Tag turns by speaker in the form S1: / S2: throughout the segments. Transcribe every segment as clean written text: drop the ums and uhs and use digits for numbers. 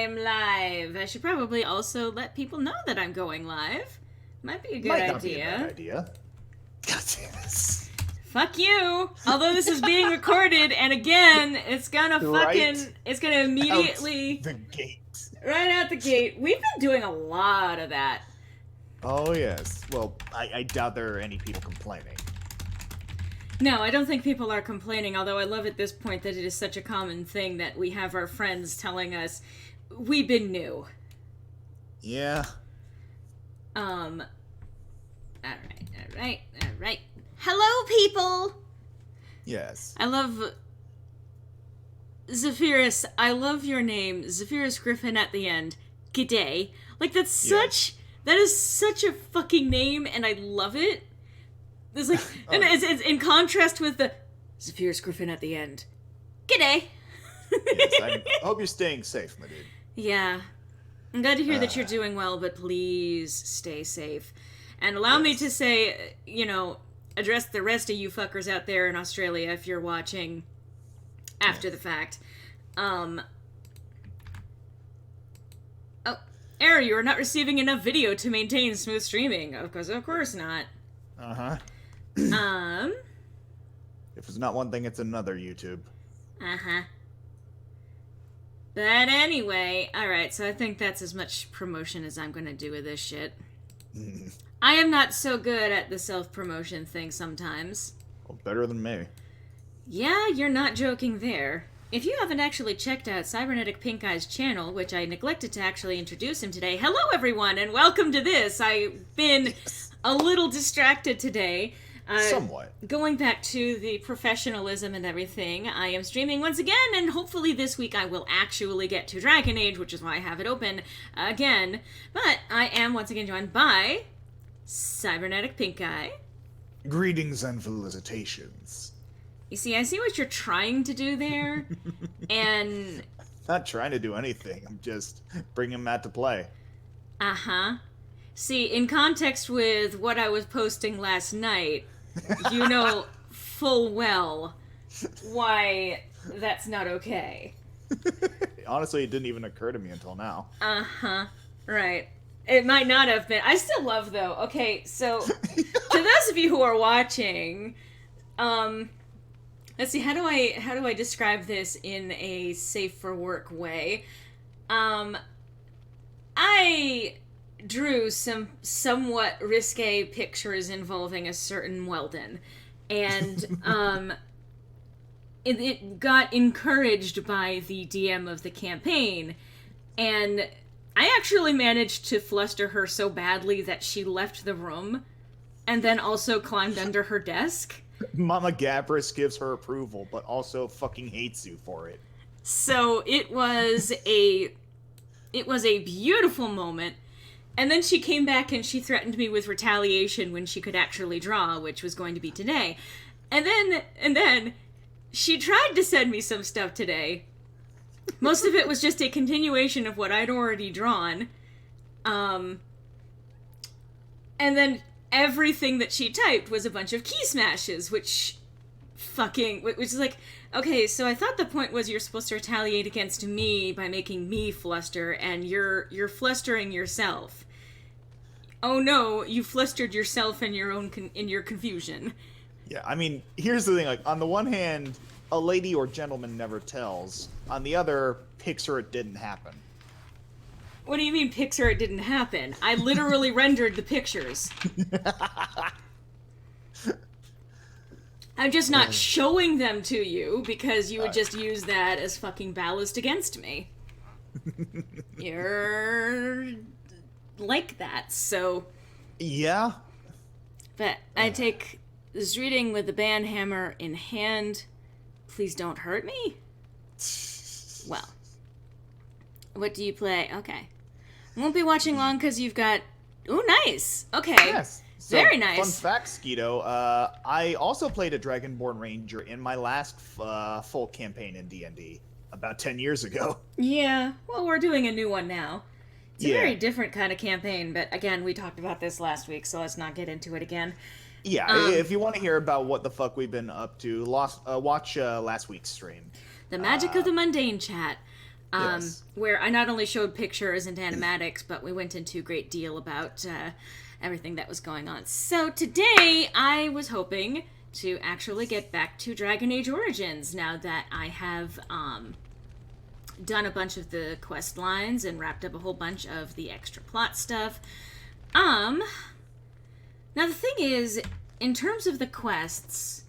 S1: I'm live. I should probably also let people know that I'm going live. Might be a good
S2: Might
S1: idea.
S2: not be a bad idea. God damn it.
S1: Fuck you. Although this is being recorded, and again, it's gonna
S2: Right
S1: it's gonna immediately,
S2: Out the gate.
S1: right out the gate. We've been doing a lot of that.
S2: Oh, yes. Well, I doubt there are any people complaining.
S1: No, I don't think people are complaining, although I love at this point that it is such a common thing that we have our friends telling us, we've been new.
S2: Yeah.
S1: Alright. Hello, people!
S2: Yes.
S1: I love... Zephyrus, I love your name. Zephyrus Griffin at the end. G'day. Like, that's such...
S2: Yes.
S1: That is such a fucking name, and I love it. There's like... And it's in contrast with the... Zephyrus Griffin at the end. G'day!
S2: Yes, I hope you're staying safe, my dude.
S1: Yeah. I'm glad to hear that you're doing well, but please stay safe. And allow me to say, address the rest of you fuckers out there in Australia if you're watching after the fact. Oh, error, you are not receiving enough video to maintain smooth streaming. Because of course not.
S2: Uh-huh. If it's not one thing, it's another, YouTube.
S1: Uh-huh. But anyway, alright, so I think that's as much promotion as I'm gonna do with this shit. I am not so good at the self-promotion thing sometimes.
S2: Well, better than me.
S1: Yeah, you're not joking there. If you haven't actually checked out Cybernetic Pink Eye's channel, which I neglected to actually introduce him today, hello everyone, and welcome to this! I've been a little distracted today.
S2: Somewhat.
S1: Going back to the professionalism and everything, I am streaming once again, and hopefully this week I will actually get to Dragon Age, which is why I have it open again. But I am once again joined by Cybernetic Pink Eye.
S2: Greetings and felicitations.
S1: You see, I see what you're trying to do there, and...
S2: Not trying to do anything, I'm just bringing Matt to play.
S1: Uh-huh. See, in context with what I was posting last night, you know full well why that's not okay.
S2: Honestly, it didn't even occur to me until now.
S1: Uh-huh. Right. It might not have been. I still love, though. Okay, so, to those of you who are watching, let's see, how do I describe this in a safe for work way? I drew some somewhat risque pictures involving a certain Weldon, and it got encouraged by the DM of the campaign, and I actually managed to fluster her so badly that she left the room and then also climbed under her desk.
S2: Mama Gabris gives her approval, but also fucking hates you for it.
S1: So it was a beautiful moment. And then she came back and she threatened me with retaliation when she could actually draw, which was going to be today. And then she tried to send me some stuff today. Most of it was just a continuation of what I'd already drawn. And then everything that she typed was a bunch of key smashes, which is like, okay, so I thought the point was you're supposed to retaliate against me by making me fluster, and you're flustering yourself. Oh no, you flustered yourself in your own in your confusion.
S2: Yeah, I mean, here's the thing, like, on the one hand, a lady or gentleman never tells. On the other, Pixar, it didn't happen.
S1: What do you mean, Pixar, it didn't happen? I literally rendered the pictures. I'm just not showing them to you because you would just use that as fucking ballast against me. You're like that, so...
S2: Yeah?
S1: But I take this reading with the band hammer in hand. Please don't hurt me. Well. What do you play? Okay. Won't be watching long because you've got... Ooh, nice! Okay.
S2: Yes. So,
S1: very nice.
S2: Fun fact, Skeeto, I also played a Dragonborn Ranger in my last full campaign in D&D about 10 years ago.
S1: Yeah, well, we're doing a new one now. It's a
S2: Yeah.
S1: very different kind of campaign, but again, we talked about this last week, so let's not get into it again.
S2: Yeah, if you want to hear about what the fuck we've been up to, watch last week's stream.
S1: The magic of the mundane chat.
S2: Yes.
S1: where I not only showed pictures and animatics, but we went into a great deal about everything that was going on. So today, I was hoping to actually get back to Dragon Age Origins now that I have done a bunch of the quest lines and wrapped up a whole bunch of the extra plot stuff. Now the thing is, in terms of the quests,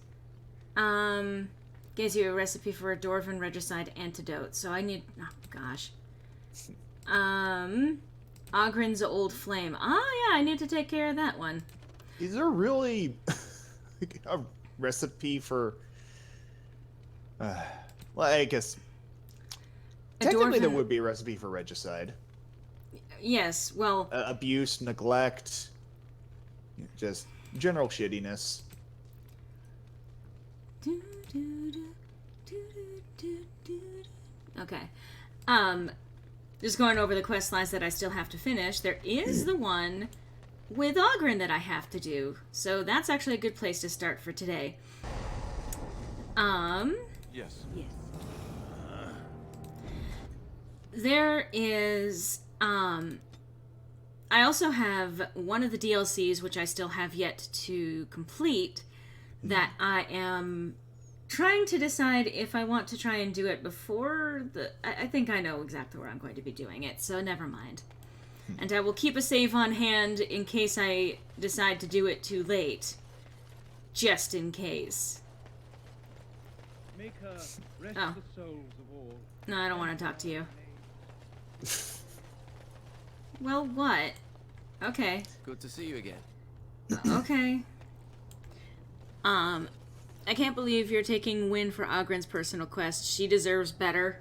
S1: gives you a recipe for a Dwarven regicide antidote. So I need, oh gosh, Ogren's Old Flame. Oh yeah, I need to take care of that one.
S2: Is there really a recipe for? Well, I guess technically there would be a recipe for regicide.
S1: Yes, well,
S2: Abuse, neglect, just general shittiness.
S1: Okay. Just going over the quest lines that I still have to finish. There is the one with Ogren that I have to do. So that's actually a good place to start for today.
S3: Yes.
S1: There is I also have one of the DLCs which I still have yet to complete that I am trying to decide if I want to try and do it before the... I think I know exactly where I'm going to be doing it, so never mind. And I will keep a save on hand in case I decide to do it too late. Just in case.
S3: Make her rest
S1: Oh.
S3: the souls of all.
S1: No, I don't want to talk to you. Well, what? Okay.
S4: Good to see you again.
S1: Okay. I can't believe you're taking Win for Ogren's personal quest. She deserves better.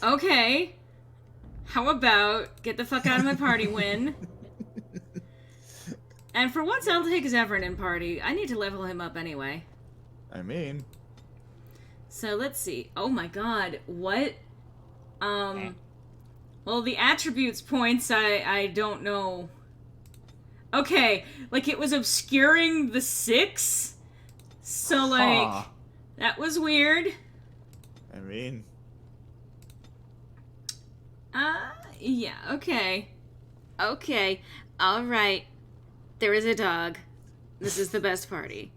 S1: Okay. How about get the fuck out of my party, Win? And for once, I'll take Zevran in party. I need to level him up anyway.
S2: I mean,
S1: So let's see. Oh my god, what? Well, the attributes points, I don't know. Okay, like it was obscuring the 6? So, like,
S2: Huh.
S1: that was weird.
S2: I mean,
S1: Yeah, okay. Okay, alright. There is a dog. This is the best party.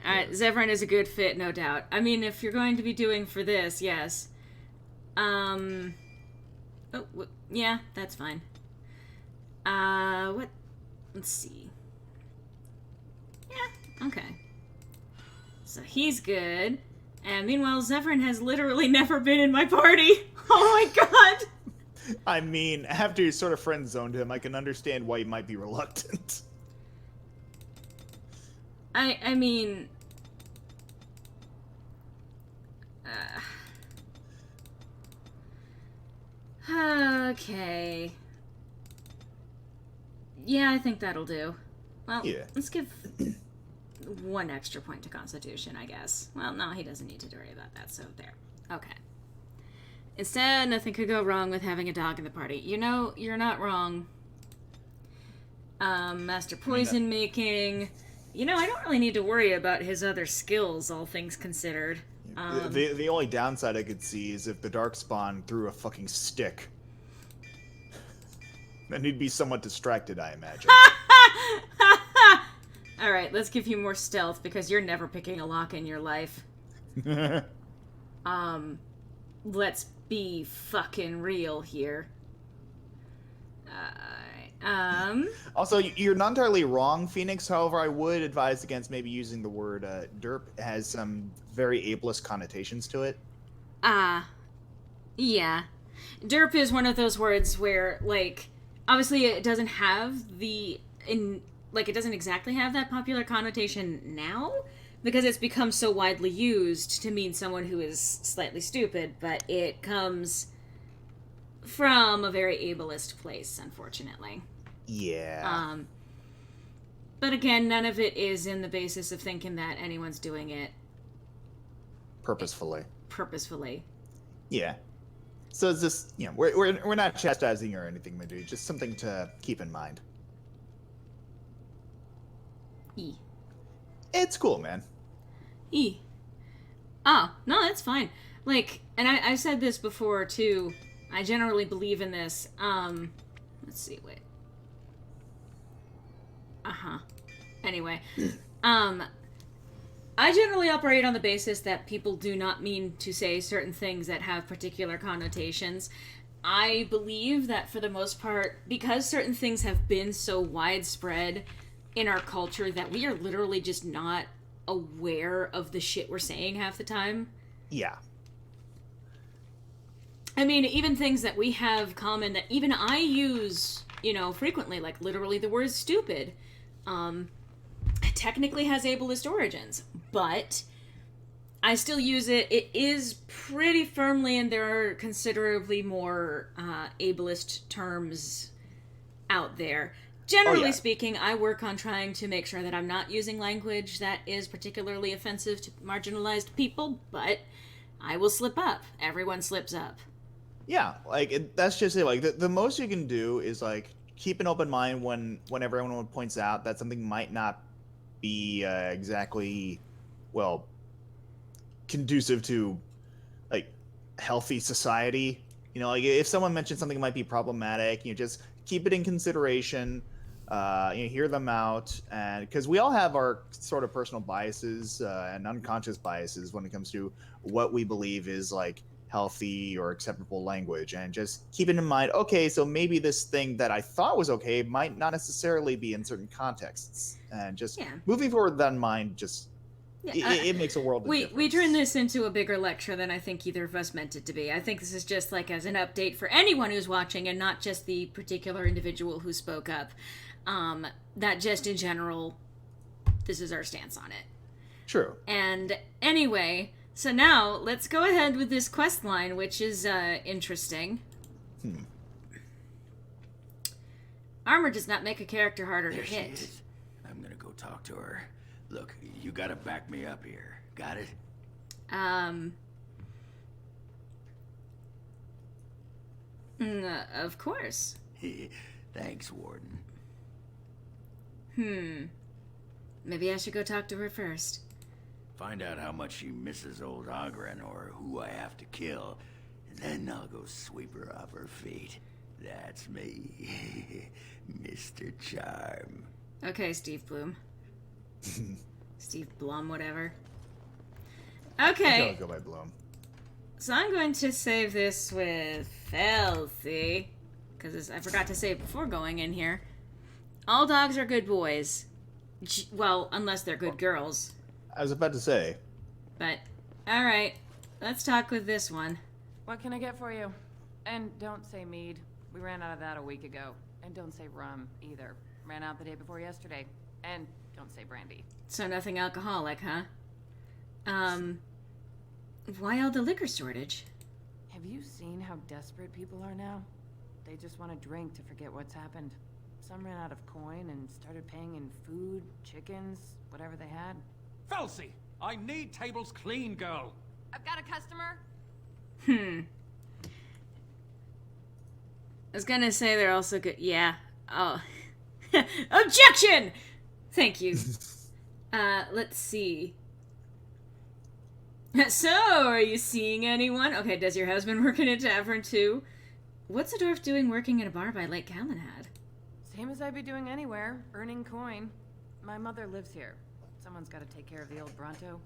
S1: Alright, Zevran is a good fit, no doubt. I mean, if you're going to be doing for this, yes. Yeah, that's fine. What? Let's see. Yeah, okay. So he's good. And meanwhile, Zevran has literally never been in my party. Oh my god!
S2: I mean, after you sort of friend zoned him, I can understand why you might be reluctant.
S1: I mean... okay. Yeah, I think that'll do. Well,
S2: Yeah.
S1: let's give one extra point to Constitution, I guess. Well, no, he doesn't need to worry about that, so there. Okay. Instead, nothing could go wrong with having a dog in the party. You know, you're not wrong. Master poison making. You know, I don't really need to worry about his other skills, all things considered.
S2: The only downside I could see is if the Darkspawn threw a fucking stick. Then he'd be somewhat distracted, I imagine.
S1: Alright, let's give you more stealth, because you're never picking a lock in your life. Let's be fucking real here.
S2: Also, you're not entirely wrong, Phoenix. However, I would advise against maybe using the word derp. It has some very ableist connotations to it.
S1: Yeah. Derp is one of those words where, like, obviously it doesn't have it doesn't exactly have that popular connotation now, because it's become so widely used to mean someone who is slightly stupid, but it comes from a very ableist place, unfortunately.
S2: Yeah.
S1: But again, none of it is in the basis of thinking that anyone's doing it
S2: Purposefully.
S1: purposefully.
S2: Yeah. So it's just, we're not chastising or anything, my dude. Just something to keep in mind.
S1: E.
S2: It's cool, man.
S1: E. Oh, No, that's fine. Like, and I've said this before, too. I generally believe in this. Let's see, wait. Uh-huh. Anyway. I generally operate on the basis that people do not mean to say certain things that have particular connotations. I believe that for the most part, because certain things have been so widespread in our culture that we are literally just not aware of the shit we're saying half the time.
S2: Yeah.
S1: I mean, even things that we have common that even I use, frequently, like literally the word stupid, technically has ableist origins, but I still use it. It is pretty firmly, and there are considerably more ableist terms out there. Generally speaking, I work on trying to make sure that I'm not using language that is particularly offensive to marginalized people, but I will slip up. Everyone slips up.
S2: Yeah, like, that's just it. Like, the most you can do is, like, keep an open mind when everyone points out that something might not be exactly, well, conducive to, like, healthy society. Like, if someone mentions something might be problematic, just keep it in consideration. Hear them out, and because we all have our sort of personal biases and unconscious biases when it comes to what we believe is, like, healthy or acceptable language, and just keep it in mind. Okay, so maybe this thing that I thought was okay might not necessarily be in certain contexts, and just moving forward with that in mind, just it makes a world of difference.
S1: We turn this into a bigger lecture than I think either of us meant it to be. I think this is just like as an update for anyone who's watching, and not just the particular individual who spoke up. That just in general, this is our stance on it.
S2: True.
S1: And anyway, so now let's go ahead with this quest line, which is interesting. Armor does not make a character harder to hit.
S4: She is. I'm gonna go talk to her. Look, you gotta back me up here. Got it?
S1: Of course.
S4: Thanks, Warden.
S1: Maybe I should go talk to her first.
S4: Find out how much she misses old Ogren or who I have to kill, and then I'll go sweep her off her feet. That's me, Mr. Charm.
S1: Okay, Steve Bloom. Steve Blum, whatever. Okay.
S2: I'll go by Blum.
S1: So I'm going to save this with Filthy, because I forgot to say it before going in here. All dogs are good boys. Well, unless they're good girls.
S2: I was about to say.
S1: But, alright. Let's talk with this one.
S5: What can I get for you? And don't say mead. We ran out of that a week ago. And don't say rum, either. Ran out the day before yesterday. And don't say brandy.
S1: So nothing alcoholic, huh? Why all the liquor shortage?
S5: Have you seen how desperate people are now? They just want to drink to forget what's happened. Some ran out of coin and started paying in food, chickens, whatever they had.
S6: Felsi, I need tables clean, girl.
S5: I've got a customer.
S1: I was gonna say they're also good. Yeah. Oh. Objection! Thank you. Let's see. So, are you seeing anyone? Okay, does your husband work in a tavern too? What's a dwarf doing working in a bar by Lake Calenhad?
S5: Same as I'd be doing anywhere, earning coin. My mother lives here. Someone's got to take care of the old Bronto.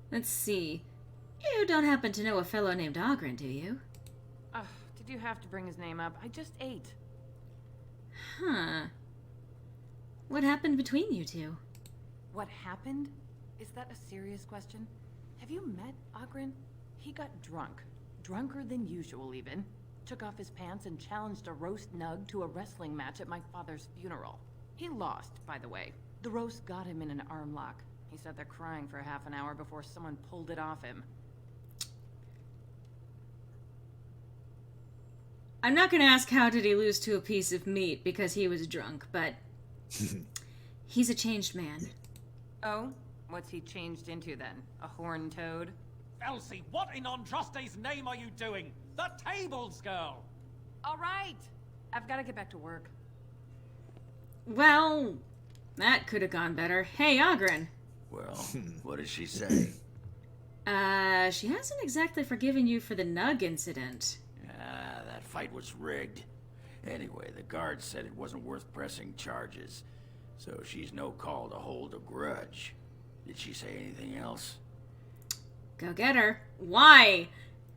S1: Let's see. You don't happen to know a fellow named Ogren, do you?
S5: Did you have to bring his name up? I just ate.
S1: Huh. What happened between you two?
S5: What happened? Is that a serious question? Have you met Ogren? He got drunk. Drunker than usual, even. Took off his pants and challenged a roast nug to a wrestling match at my father's funeral. He lost, by the way. The roast got him in an arm lock. He sat there crying for half an hour before someone pulled it off him.
S1: I'm not gonna ask how did he lose to a piece of meat because he was drunk, but he's a changed man.
S5: Oh? What's he changed into then? A horned toad?
S6: Felsi, what in Andraste's name are you doing? The tables, girl!
S5: All right! I've got to get back to work.
S1: Well, That could have gone better. Hey, Ogren.
S4: Well, what did she say?
S1: She hasn't exactly forgiven you for the Nug incident.
S4: Ah, that fight was rigged. Anyway, the guard said it wasn't worth pressing charges, so she's no call to hold a grudge. Did she say anything else?
S1: Go get her. Why?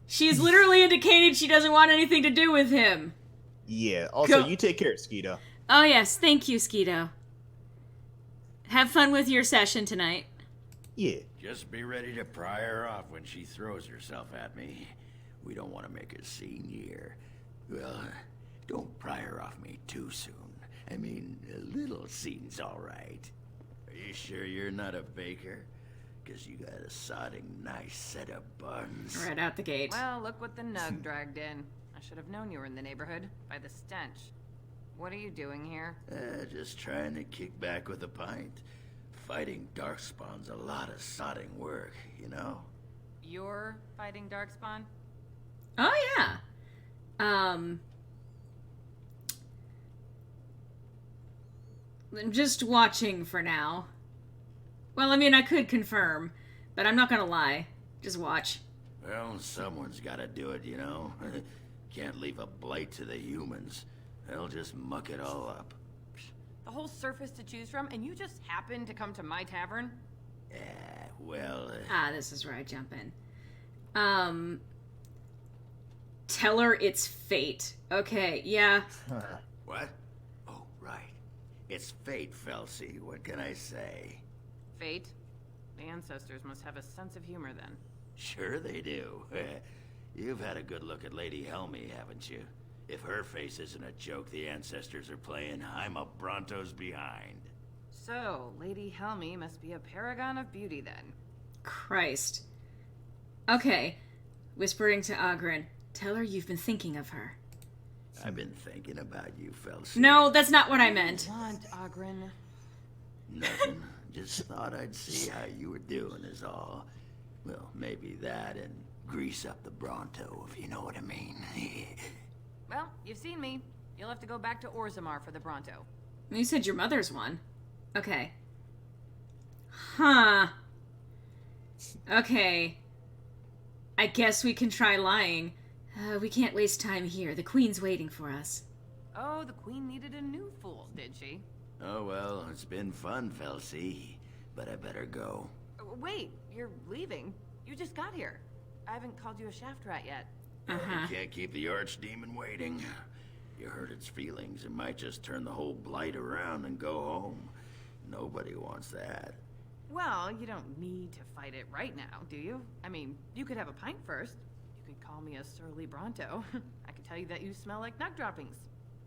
S1: She's literally indicated she doesn't want anything to do with him.
S2: Yeah. Also,
S1: Go-
S2: you take care, Skeeto.
S1: Oh, yes. Thank you, Skeeto. Have fun with your session tonight.
S2: Yeah.
S4: Just be ready to pry her off when she throws herself at me. We don't want to make a scene here. Well, don't pry her off me too soon. I mean, a little scene's all right. Are you sure you're not a baker? Because you got a sodding nice set of buns.
S1: Right out the gate.
S5: Well, look what the Nug dragged in. I should have known you were in the neighborhood by the stench. What are you doing here?
S4: Just trying to kick back with a pint. Fighting Darkspawn's a lot of sodding work, you know?
S5: You're fighting Darkspawn?
S1: Oh, yeah. I'm just watching for now. Well, I mean, I could confirm, but I'm not gonna lie. Just watch.
S4: Well, someone's gotta do it, you know? Can't leave a blight to the humans. They'll just muck it all up.
S5: The whole surface to choose from, and you just happened to come to my tavern?
S4: Well...
S1: This is where I jump in. Tell her it's fate. Okay, yeah.
S4: What? Oh, right. It's fate, Felsi. What can I say?
S5: Fate? The ancestors must have a sense of humor then.
S4: Sure they do. You've had a good look at Lady Helmy, haven't you? If her face isn't a joke the ancestors are playing, I'm a Bronto's behind.
S5: So, Lady Helmy must be a paragon of beauty then.
S1: Christ. Okay. Whispering to Ogren. Tell her you've been thinking of her.
S4: I've been thinking about you, Felsi.
S1: No, that's not what I meant.
S5: Want, Ogren?
S4: Nothing. Just thought I'd see how you were doing is all. Well, maybe that and grease up the Bronto, if you know what I mean.
S5: Well, you've seen me. You'll have to go back to Orzammar for the Bronto.
S1: You said your mother's one. Okay. Huh. Okay. I guess we can try lying. We can't waste time here. The Queen's waiting for us.
S5: Oh, the Queen needed a new fool, did she?
S4: Oh, well, it's been fun, Felsi. But I better go.
S5: Wait, you're leaving? You just got here. I haven't called you a shaft rat yet.
S1: Uh-huh.
S4: Can't keep the archdemon waiting. You hurt its feelings. It might just turn the whole blight around and go home. Nobody wants that.
S5: Well, you don't need to fight it right now, do you? I mean, you could have a pint first. You could call me a surly Bronto. I could tell you that you smell like nug droppings.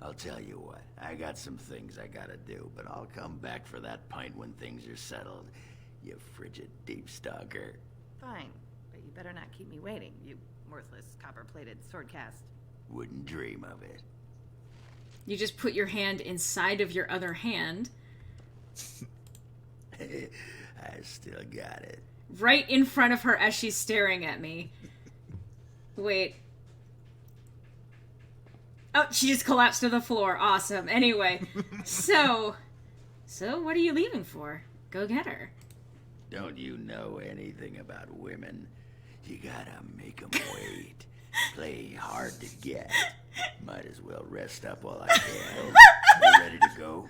S4: I'll tell you what, I got some things I gotta do, but I'll come back for that pint when things are settled. You frigid deep stalker.
S5: Fine, but you better not keep me waiting, you worthless copper-plated sword cast.
S4: Wouldn't dream of it.
S1: You just put your hand inside of your other hand.
S4: I still got it.
S1: Right in front of her as she's staring at me. Wait. Oh, she just collapsed to the floor. Awesome. Anyway, so what are you leaving for? Go get her.
S4: Don't you know anything about women? You gotta make 'em wait. Play hard to get. Might as well rest up while I can. You ready to go?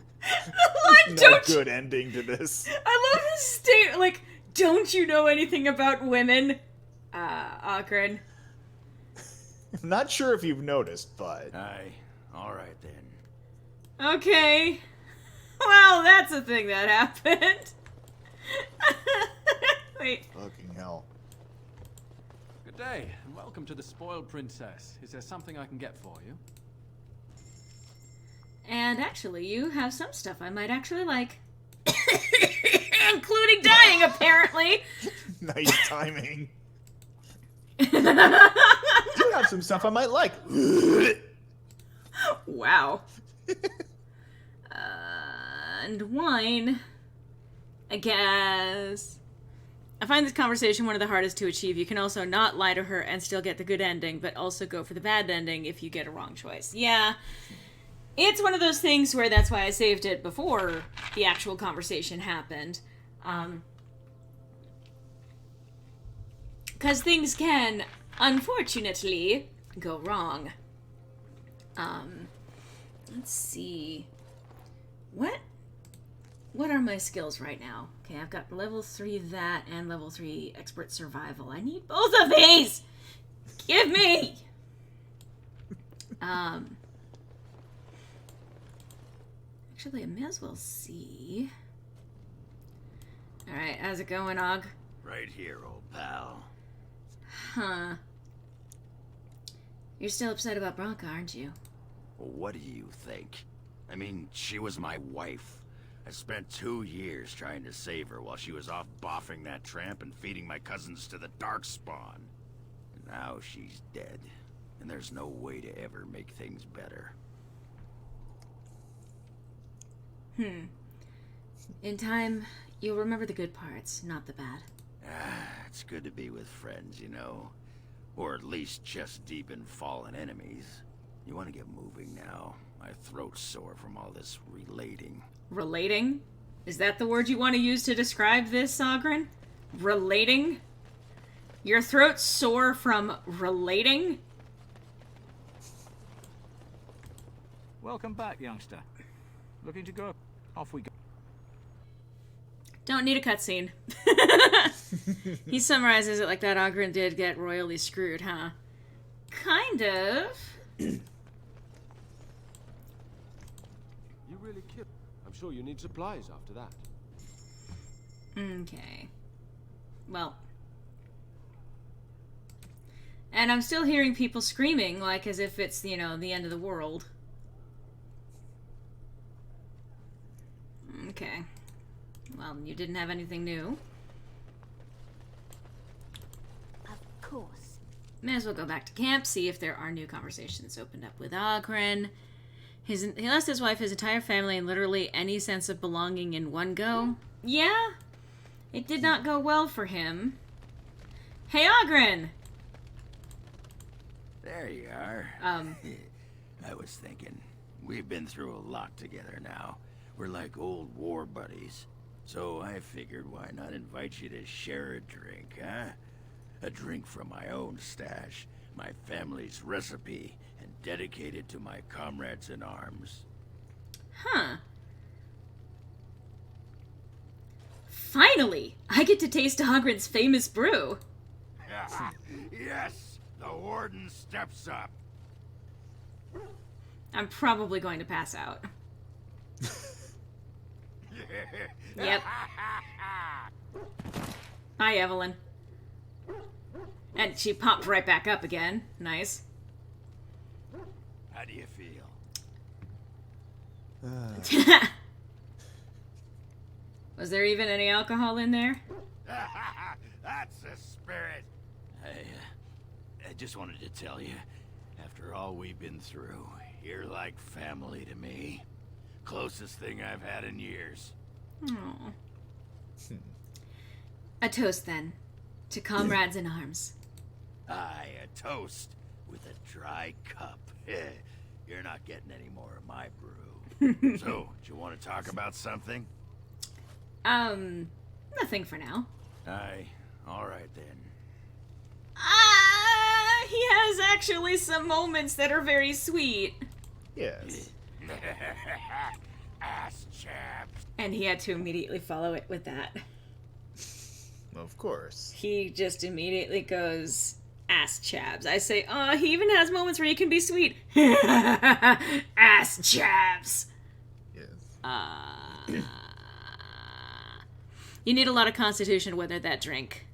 S1: What?
S2: No
S1: Don't you-
S2: good ending to this.
S1: I love his state. Like, don't you know anything about women? Ogren.
S2: I'm not sure if you've noticed, but
S4: Aye. Alright then.
S1: Okay. Well, that's a thing that happened. Wait.
S2: fucking hell.
S3: Good day, and welcome to the Spoiled Princess. Is there something I can get for you?
S1: And actually, you have some stuff I might actually like. Including dying, apparently.
S2: Nice timing. You have some stuff I might like.
S1: Wow. And wine. I guess. I find this conversation one of the hardest to achieve. You can also not lie to her and still get the good ending, but also go for the bad ending if you get a wrong choice. Yeah. it's one of those things where that's why I saved it before the actual conversation happened. Because things can, unfortunately, go wrong. Let's see. What are my skills right now? Okay, I've got level 3 that and level 3 expert survival. I need both of these! Give me! Actually, I may as well see. Alright, how's it going, Og?
S4: Right here, old pal.
S1: Huh. You're still upset about Bronca, aren't you?
S4: Well, what do you think? I mean, she was my wife. I spent 2 years trying to save her while she was off boffing that tramp and feeding my cousins to the Darkspawn. And now she's dead, and there's no way to ever make things better.
S1: In time, you'll remember the good parts, not the bad.
S4: It's good to be with friends, you know. Or at least chest deep in fallen enemies. You want to get moving now. My throat's sore from all this relating.
S1: Relating? Is that the word you want to use to describe this, Ogren? Relating? Your throat's sore from relating?
S6: Welcome back, youngster. Looking to go? Off we go.
S1: Don't need a cutscene. He summarizes it like that Ogren did get royally screwed, huh? Kind of.
S7: You really killed. I'm sure you need supplies after that.
S1: Okay. Well. And I'm still hearing people screaming, like as if it's, you know, the end of the world. Okay. Well, you didn't have anything new.
S8: Of course.
S1: May as well go back to camp, see if there are new conversations opened up with Ogren. He lost his wife, his entire family, and literally any sense of belonging in one go. Yeah, it did not go well for him. Hey, Ogren!
S4: There you are. I was thinking, we've been through a lot together now. We're like old war buddies. So I figured, why not invite you to share a drink, huh? A drink from my own stash, my family's recipe, and dedicated to my comrades in arms.
S1: Huh. Finally! I get to taste Ogren's famous brew.
S4: Yes! The warden steps up.
S1: I'm probably going to pass out. Yep. Hi, Evelyn. And she popped right back up again. Nice.
S4: How do you feel?
S1: Was there even any alcohol in there?
S4: That's the spirit. I just wanted to tell you, after all we've been through, you're like family to me. Closest thing I've had in years.
S1: Aww. A toast, then. To comrades in arms.
S4: Aye, a toast with a dry cup. You're not getting any more of my brew. So, do you want to talk about something?
S1: Nothing for now.
S4: Aye, alright then.
S1: He has actually some moments that are very sweet.
S2: Yes.
S4: Ass chaps.
S1: And he had to immediately follow it with that.
S2: Of course.
S1: He just immediately goes, ass chabs. I say, he even has moments where he can be sweet. Ass chabs.
S2: Yes.
S1: You need a lot of constitution to weather that drink.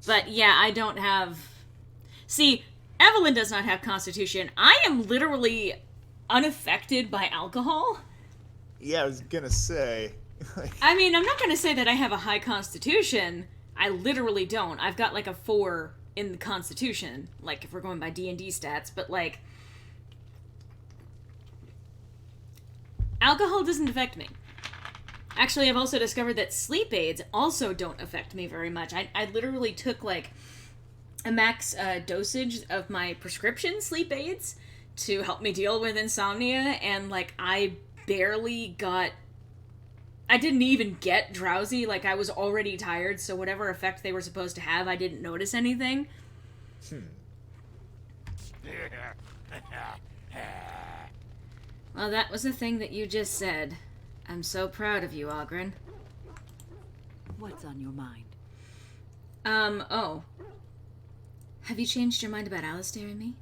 S1: But yeah, I don't have... See, Evelyn does not have constitution. I am literally unaffected by alcohol.
S2: Yeah, I was gonna say.
S1: I mean, I'm not going to say that I have a high constitution. I literally don't. I've got like a 4 in the constitution, like if we're going by D&D stats, but like... Alcohol doesn't affect me. Actually, I've also discovered that sleep aids also don't affect me very much. I literally took like a max dosage of my prescription sleep aids to help me deal with insomnia, and like I didn't even get drowsy. Like I was already tired, so whatever effect they were supposed to have, I didn't notice anything. Well, that was the thing that you just said. I'm so proud of you, Ogren.
S5: What's on your mind?
S1: Oh. Have you changed your mind about Alistair and me?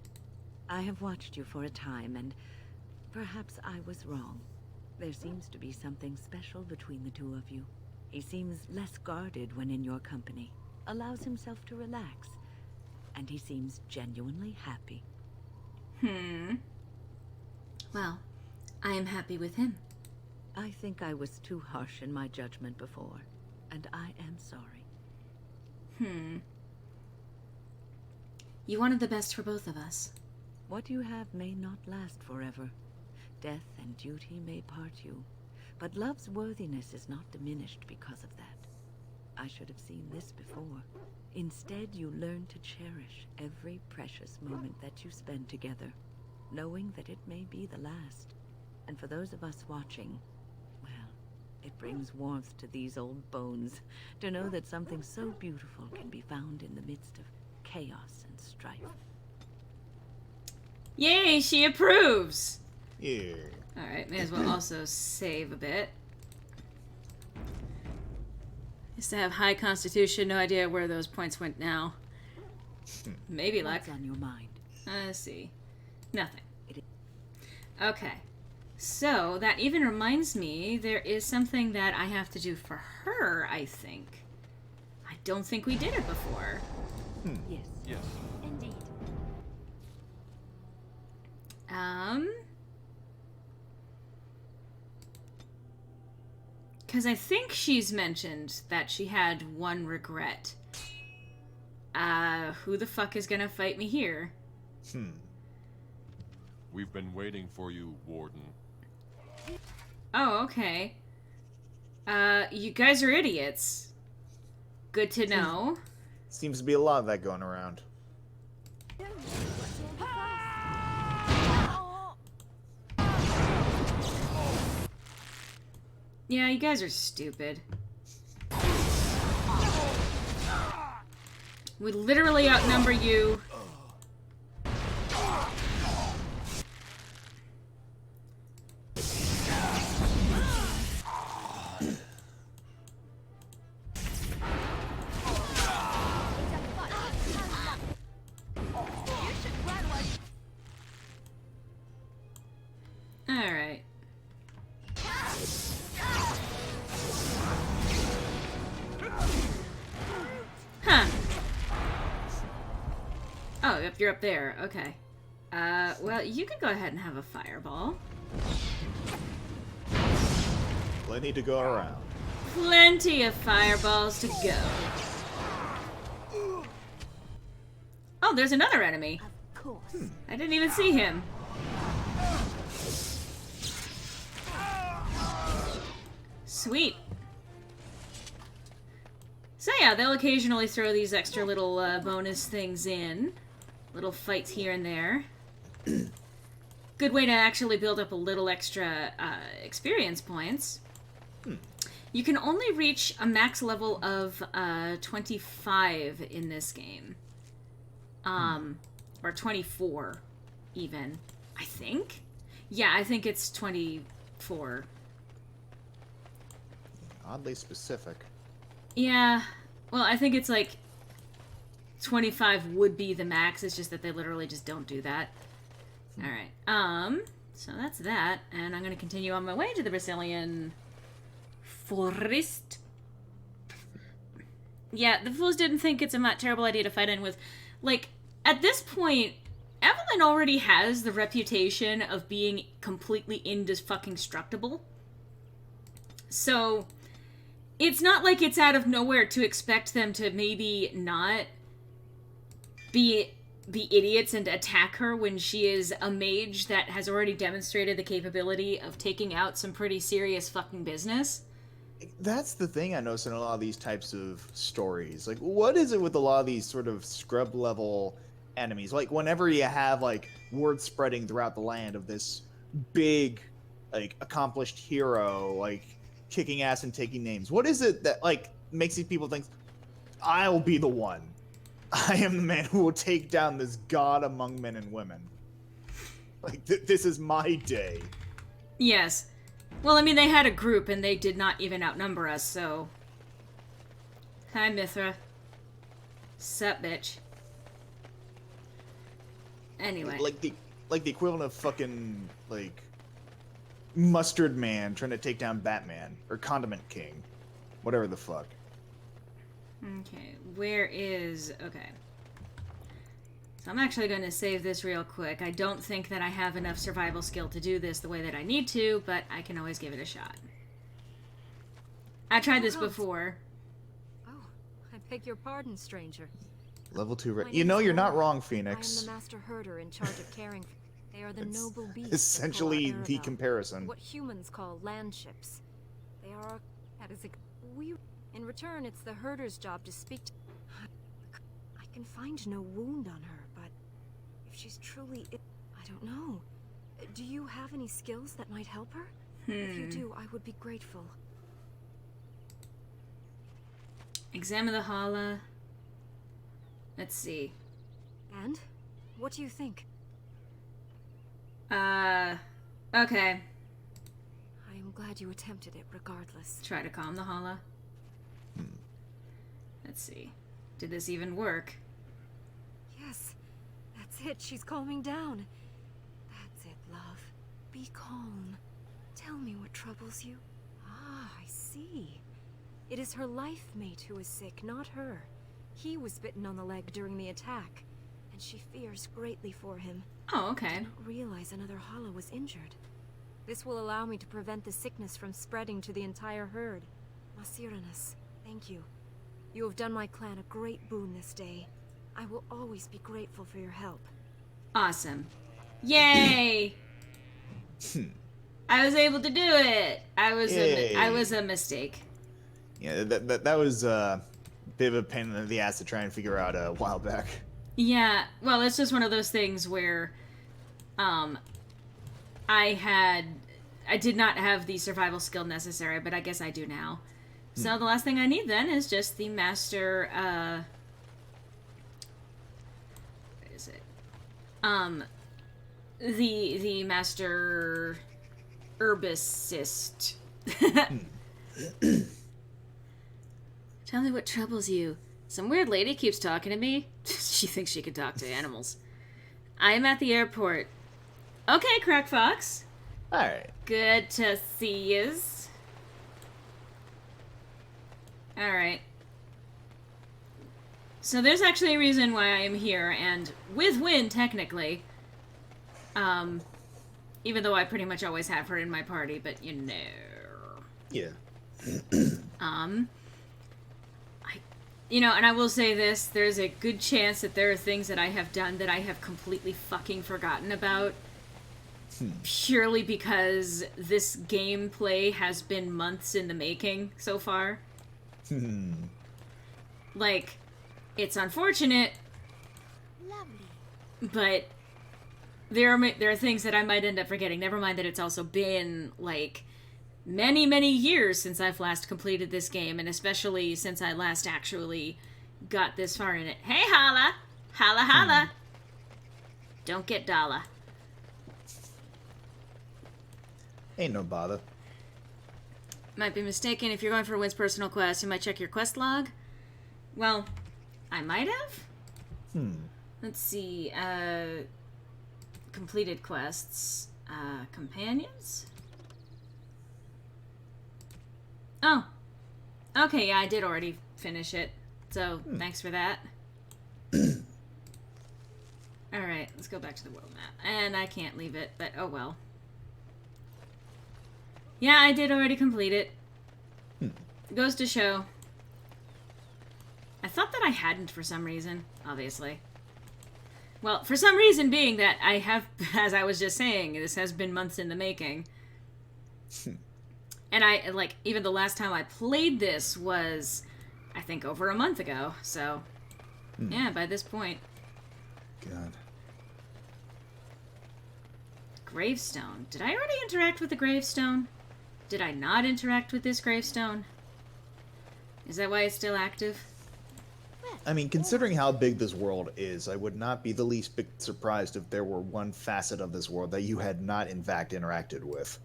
S9: I have watched you for a time, and perhaps I was wrong. There seems to be something special between the two of you. He seems less guarded when in your company, allows himself to relax, and he seems genuinely happy.
S1: Well, I am happy with him.
S9: I think I was too harsh in my judgment before, and I am sorry.
S1: You wanted the best for both of us.
S9: What you have may not last forever. Death and duty may part you, but love's worthiness is not diminished because of that. I should have seen this before. Instead, you learn to cherish every precious moment that you spend together, knowing that it may be the last. And for those of us watching, well, it brings warmth to these old bones to know that something so beautiful can be found in the midst of chaos and strife.
S1: Yay, she approves!
S2: Yeah.
S1: Alright, may as well also save a bit. Used to have high constitution, no idea where those points went now. Maybe luck.
S9: What's on your mind?
S1: Let's see. Nothing. Okay. So, that even reminds me, there is something that I have to do for her, I think. I don't think we did it before.
S9: Yes.
S3: Yes.
S8: Indeed.
S1: Because I think she's mentioned that she had one regret. Who the fuck is gonna fight me here?
S7: We've been waiting for you, Warden.
S1: Oh, okay. You guys are idiots. Good to know.
S2: Seems to be a lot of that going around.
S1: Yeah, you guys are stupid. We literally outnumber you. Alright. Huh. Oh, yep, you're up there. Okay. Well, you could go ahead and have a fireball.
S2: Plenty to go around.
S1: Plenty of fireballs to go. Oh, there's another enemy.
S8: Of course.
S1: I didn't even see him. Sweet. So yeah, they'll occasionally throw these extra little bonus things in. Little fights here and there. Good way to actually build up a little extra experience points. You can only reach a max level of 25 in this game. Or 24, even. I think? Yeah, I think it's 24.
S2: Oddly specific.
S1: Yeah. Well, I think it's like 25 would be the max. It's just that they literally just don't do that. Alright. So that's that. And I'm going to continue on my way to the Brazilian forest. Yeah, the fools didn't think it's a terrible idea to fight in with. Like, at this point, Evelyn already has the reputation of being completely indestructible. So, it's not like it's out of nowhere to expect them to maybe not be idiots and attack her when she is a mage that has already demonstrated the capability of taking out some pretty serious fucking business.
S2: That's the thing I notice in a lot of these types of stories. Like, what is it with a lot of these sort of scrub level enemies. Like whenever you have like word spreading throughout the land of this big, like accomplished hero, like kicking ass and taking names. What is it that like makes these people think I'll be the one? I am the man who will take down this god among men and women. Like this is my day.
S1: Yes. Well, I mean, they had a group and they did not even outnumber us, so. Hi, Mithra. Sup, bitch. Anyway.
S2: Like the equivalent of fucking like Mustard Man trying to take down Batman or Condiment King, whatever the fuck.
S1: Okay, where is... Okay. So I'm actually going to save this real quick. I don't think that I have enough survival skill to do this the way that I need to, but I can always give it a shot. I tried this before.
S10: Oh, I beg your pardon, stranger.
S2: Level 2
S10: My
S2: you know
S10: name's
S2: you're not
S10: Laura.
S2: wrong,
S10: I
S2: Phoenix.
S10: am the master herder in charge of caring for... They are the
S2: It's
S10: noble beasts.
S2: essentially
S10: of
S2: the
S10: Arabelle,
S2: comparison.
S10: What humans call land ships. They are... That is a... We... In return, it's the herder's job to speak to... I can find no wound on her, but... If she's truly... I don't know. Do you have any skills that might help her? If you do, I would be grateful.
S1: Examine the Hala. Let's see.
S10: And? What do you think?
S1: Okay.
S10: I am glad you attempted it, regardless.
S1: Try to calm the Hala. Let's see. Did this even work?
S10: Yes, that's it. She's calming down. That's it, love. Be calm. Tell me what troubles you. Ah, I see. It is her life mate who is sick, not her. He was bitten on the leg during the attack, and she fears greatly for him.
S1: Oh,
S10: I
S1: okay.
S10: did not realize another Hala was injured. This will allow me to prevent the sickness from spreading to the entire herd. Masiranus, thank you. You have done my clan a great boon this day. I will always be grateful for your help.
S1: Awesome. Yay! I was able to do it. I was a mistake.
S2: Yeah, that was a bit of a pain in the ass to try and figure out a while back.
S1: Yeah, well, it's just one of those things where I did not have the survival skill necessary, but I guess I do now. So the last thing I need then is just the master, what is it? The master herbicist. Tell me what troubles you. Some weird lady keeps talking to me. She thinks she can talk to animals. I am at the airport. Okay, Crack Fox.
S2: Alright.
S1: Good to see yous. Alright. So there's actually a reason why I am here, and with Wynn, technically. Even though I pretty much always have her in my party, but you know.
S2: Yeah.
S1: And I will say this, there's a good chance that there are things that I have done that I have completely fucking forgotten about. Purely because this gameplay has been months in the making so far. Like, it's unfortunate, but there are things that I might end up forgetting. Never mind that it's also been, like, many, many years since I've last completed this game, and especially since I last actually got this far in it. Hey, Hala! Hala, Hala! Don't get Dala.
S2: Ain't no bother.
S1: Might be mistaken. If you're going for Wynn's personal quest, you might check your quest log. Well, I might have? Let's see. Completed quests. Companions? Oh. Okay, yeah, I did already finish it. So, thanks for that. Alright, let's go back to the world map. And I can't leave it, but oh well. Yeah, I did already complete it. Goes to show. I thought that I hadn't for some reason, obviously. Well, for some reason being that I have, as I was just saying, this has been months in the making. And even the last time I played this was, I think, over a month ago. So, yeah, by this point.
S2: God.
S1: Gravestone. Did I already interact with the gravestone? Did I not interact with this gravestone? Is that why it's still active?
S2: I mean, considering how big this world is, I would not be the least bit surprised if there were one facet of this world that you had not, in fact, interacted with.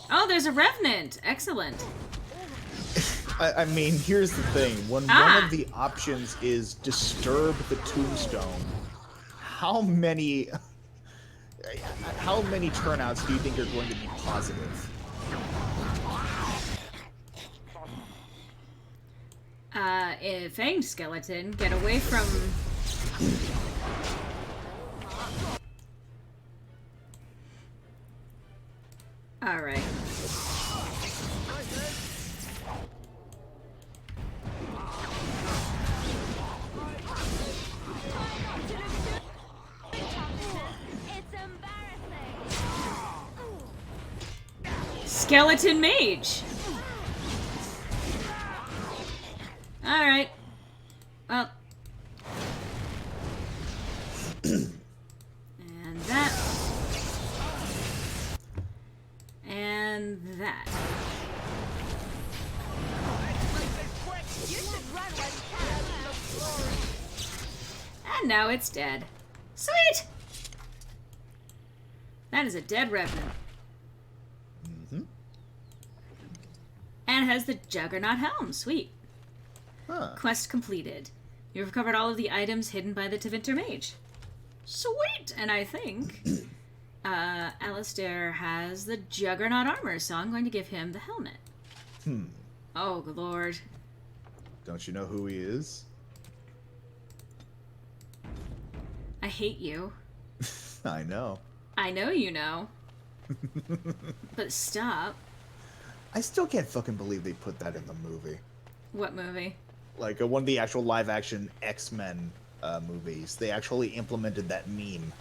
S1: Oh, there's a revenant. Excellent.
S2: I mean, here's the thing. When one of the options is disturb the tombstone, how many turnouts do you think are going to be positive?
S1: Fanged skeleton, get away from... Alright. Skeleton mage. Alright. Well. And that. And that. And now it's dead. Sweet! That is a dead revenant. And has the Juggernaut helm. Sweet.
S2: Huh.
S1: Quest completed. You've recovered all of the items hidden by the Tevinter Mage. Sweet! And I think Alistair has the Juggernaut armor, so I'm going to give him the helmet. Oh, good lord.
S2: Don't you know who he is?
S1: I hate you.
S2: I know.
S1: I know you know. But stop.
S2: I still can't fucking believe they put that in the movie.
S1: What movie?
S2: Like one of the actual live-action X-Men movies. They actually implemented that meme.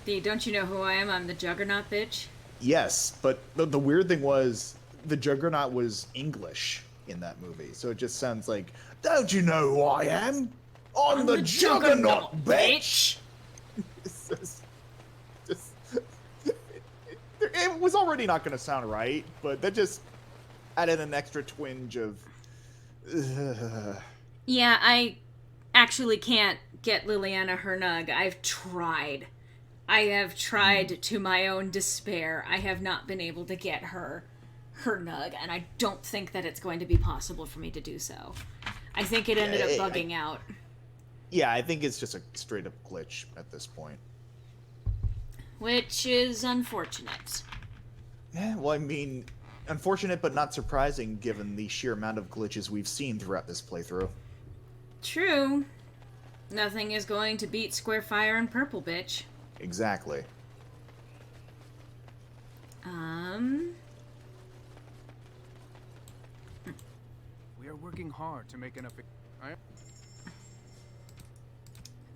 S1: The don't you know who I am? I'm the Juggernaut bitch.
S2: Yes, but the weird thing was the Juggernaut was English in that movie, so it just sounds like, don't you know who I am? I'm the Juggernaut, bitch! It was already not going to sound right, but that just added an extra twinge of...
S1: Yeah, I actually can't get Liliana her nug. I've tried. I have tried to my own despair. I have not been able to get her nug, and I don't think that it's going to be possible for me to do so. I think it ended up bugging out.
S2: Yeah, I think it's just a straight-up glitch at this point.
S1: Which is unfortunate.
S2: Yeah, well, I mean, unfortunate but not surprising given the sheer amount of glitches we've seen throughout this playthrough.
S1: True. Nothing is going to beat Square Fire and Purple, bitch.
S2: Exactly.
S11: We are working hard to make enough...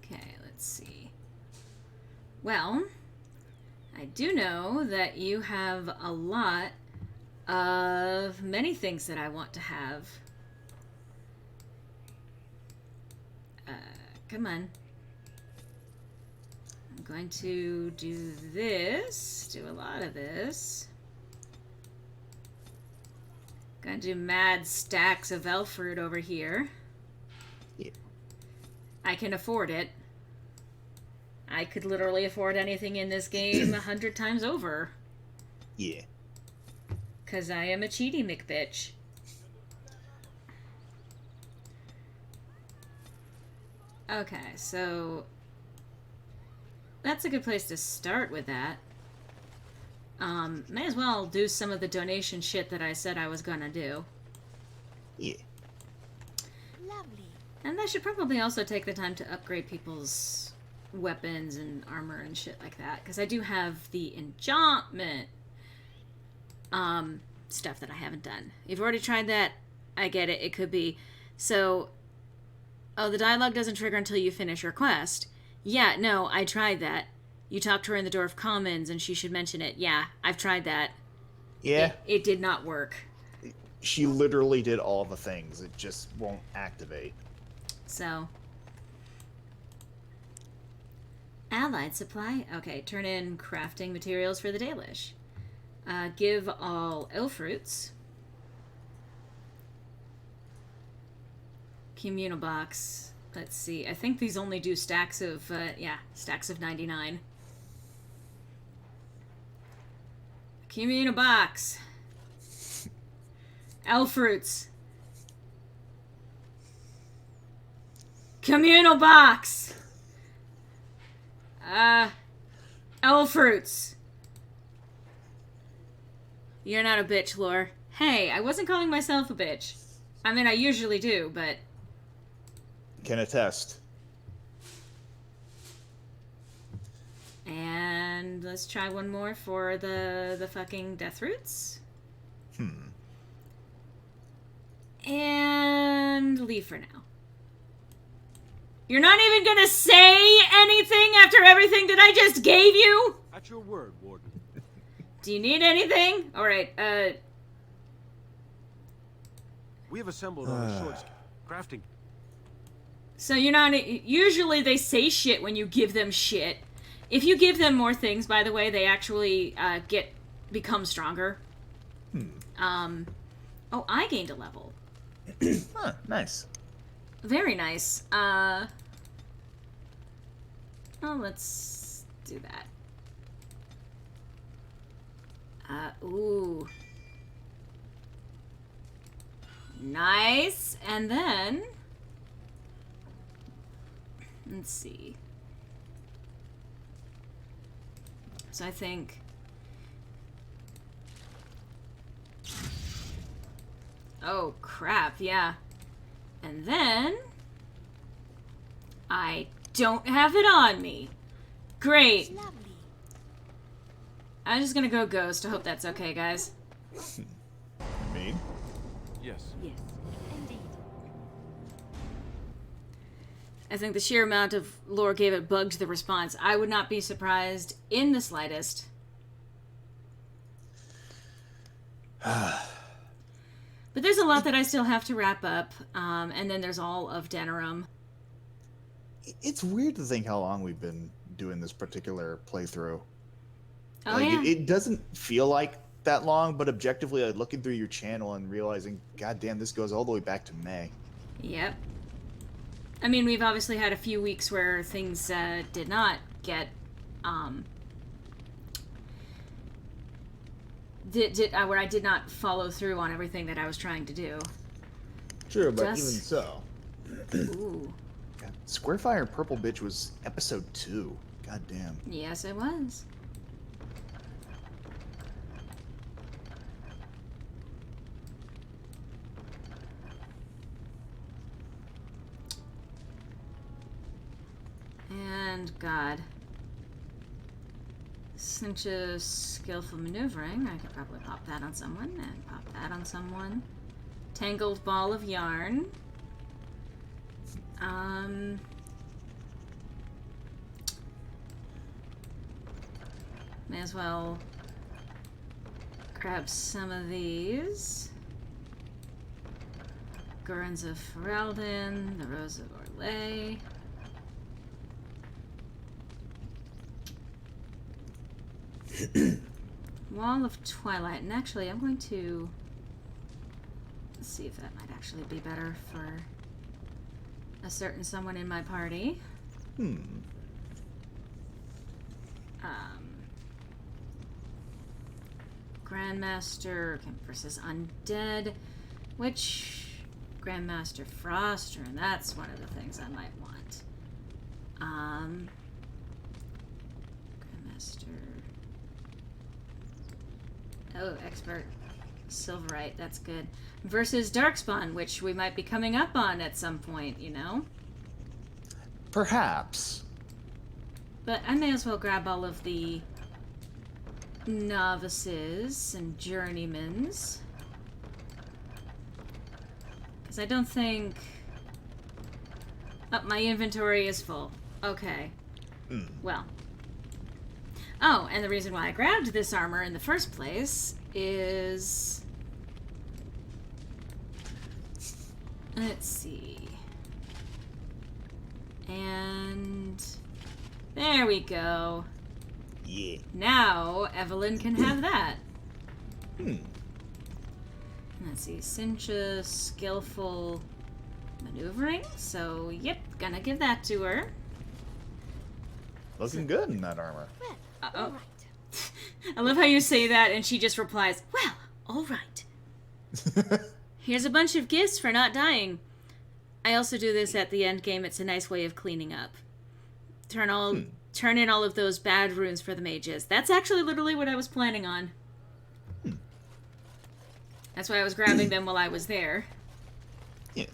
S1: Okay, let's see. Well, I do know that you have a lot of many things that I want to have. Come on. I'm going to do this, do a lot of this. Gonna do mad stacks of elf fruit over here.
S2: Yeah.
S1: I can afford it. I could literally afford anything in this game 100 times over.
S2: Yeah.
S1: 'Cause I am a cheaty McBitch. Okay, so... that's a good place to start with that. May as well do some of the donation shit that I said I was gonna do.
S2: Yeah.
S8: Lovely.
S1: And I should probably also take the time to upgrade people's weapons and armor and shit like that, because I do have the enchantment stuff that I haven't done. You've already tried that. I get it. It could be. So, oh, the dialogue doesn't trigger until you finish your quest. Yeah, no, I tried that. you talk to her in the Dwarf Commons and she should mention it. Yeah, I've tried that.
S2: Yeah.
S1: It did not work.
S2: She literally did all the things. It just won't activate.
S1: So. Allied supply. Okay, turn in crafting materials for the Dalish. Give all elf roots. Communal box. Let's see. I think these only do stacks of, stacks of 99. Communal box. Elf roots. Communal box. Elf roots. You're not a bitch, Lore. Hey, I wasn't calling myself a bitch. I mean, I usually do, but...
S2: Can attest.
S1: And let's try one more for the fucking death roots. And leave for now. You're not even gonna say anything after everything that I just gave you?
S7: At your word, Warden.
S1: Do you need anything? Alright,
S7: We have assembled on a short crafting.
S1: So you're not... Usually they say shit when you give them shit. If you give them more things, by the way, they actually become stronger. Oh, I gained a level.
S2: Huh, nice.
S1: Very nice. Oh, let's do that. Ooh. Nice. And then... Let's see. So I think... Oh, crap, yeah. And then... I don't have it on me. Great.
S8: Lovely.
S1: I'm just gonna go ghost. I hope that's okay, guys.
S2: Me?
S3: Yes.
S9: Yes.
S8: Indeed.
S1: I think the sheer amount of lore gave it bugged the response. I would not be surprised in the slightest. But there's a lot that I still have to wrap up, and then there's all of Denerim.
S2: It's weird to think how long we've been doing this particular playthrough.
S1: Oh,
S2: like,
S1: yeah.
S2: it doesn't feel like that long, but objectively, like, looking through your channel and realizing, god damn, this goes all the way back to May.
S1: Yep. I mean, we've obviously had a few weeks where things did not get, where I did not follow through on everything that I was trying to do.
S2: True, but
S1: Just-
S2: even so.
S1: Ooh.
S2: God, Squarefire Purple Bitch was episode 2. God damn.
S1: Yes, it was. And God. Cinch's skillful maneuvering. I could probably pop that on someone and pop that on someone. Tangled ball of yarn. May as well grab some of these. Gurns of Ferelden, the Rose of Orlais. Wall of Twilight. And actually, I'm going to... Let's see if that might actually be better for a certain someone in my party. Grandmaster versus Undead. Which... Grandmaster Froster, and that's one of the things I might want. Grandmaster... Oh, Expert Silverite, that's good. Versus Darkspawn, which we might be coming up on at some point, you know?
S2: Perhaps.
S1: But I may as well grab all of the novices and journeymans. Because I don't think... Oh, my inventory is full. Okay. Well. Oh, and the reason why I grabbed this armor in the first place is... Let's see. And... There we go.
S2: Yeah.
S1: Now, Evelyn can have that.
S2: Hmm.
S1: Let's see. Cincha, skillful maneuvering. So, yep, gonna give that to her.
S2: Looking good in that armor.
S1: Uh-oh.
S8: All right.
S1: I love how you say that and she just replies, well, all right. Here's a bunch of gifts for not dying. I also do this at the end game. It's a nice way of cleaning up. Turn in all of those bad runes for the mages. That's actually literally what I was planning on. That's why I was grabbing them while I was there.
S2: Yeah.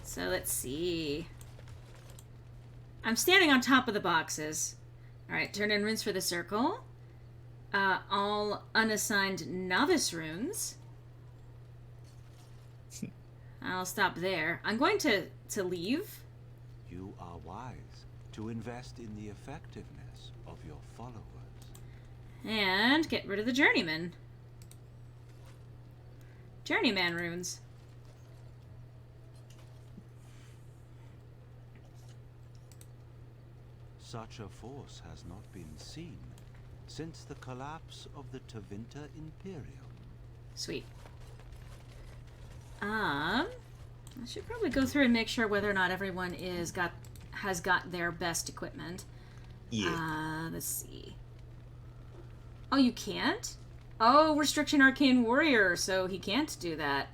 S1: So let's see. I'm standing on top of the boxes. Alright, turn in runes for the circle. All unassigned novice runes. I'll stop there. I'm going to leave.
S12: You are wise to invest in the effectiveness of your followers.
S1: And get rid of the journeyman. Journeyman runes.
S12: Such a force has not been seen since the collapse of the Tevinter Imperium.
S1: Sweet. I should probably go through and make sure whether or not everyone has got their best equipment.
S2: Yeah.
S1: Let's see. Oh, you can't? Oh, restriction arcane warrior, so he can't do that.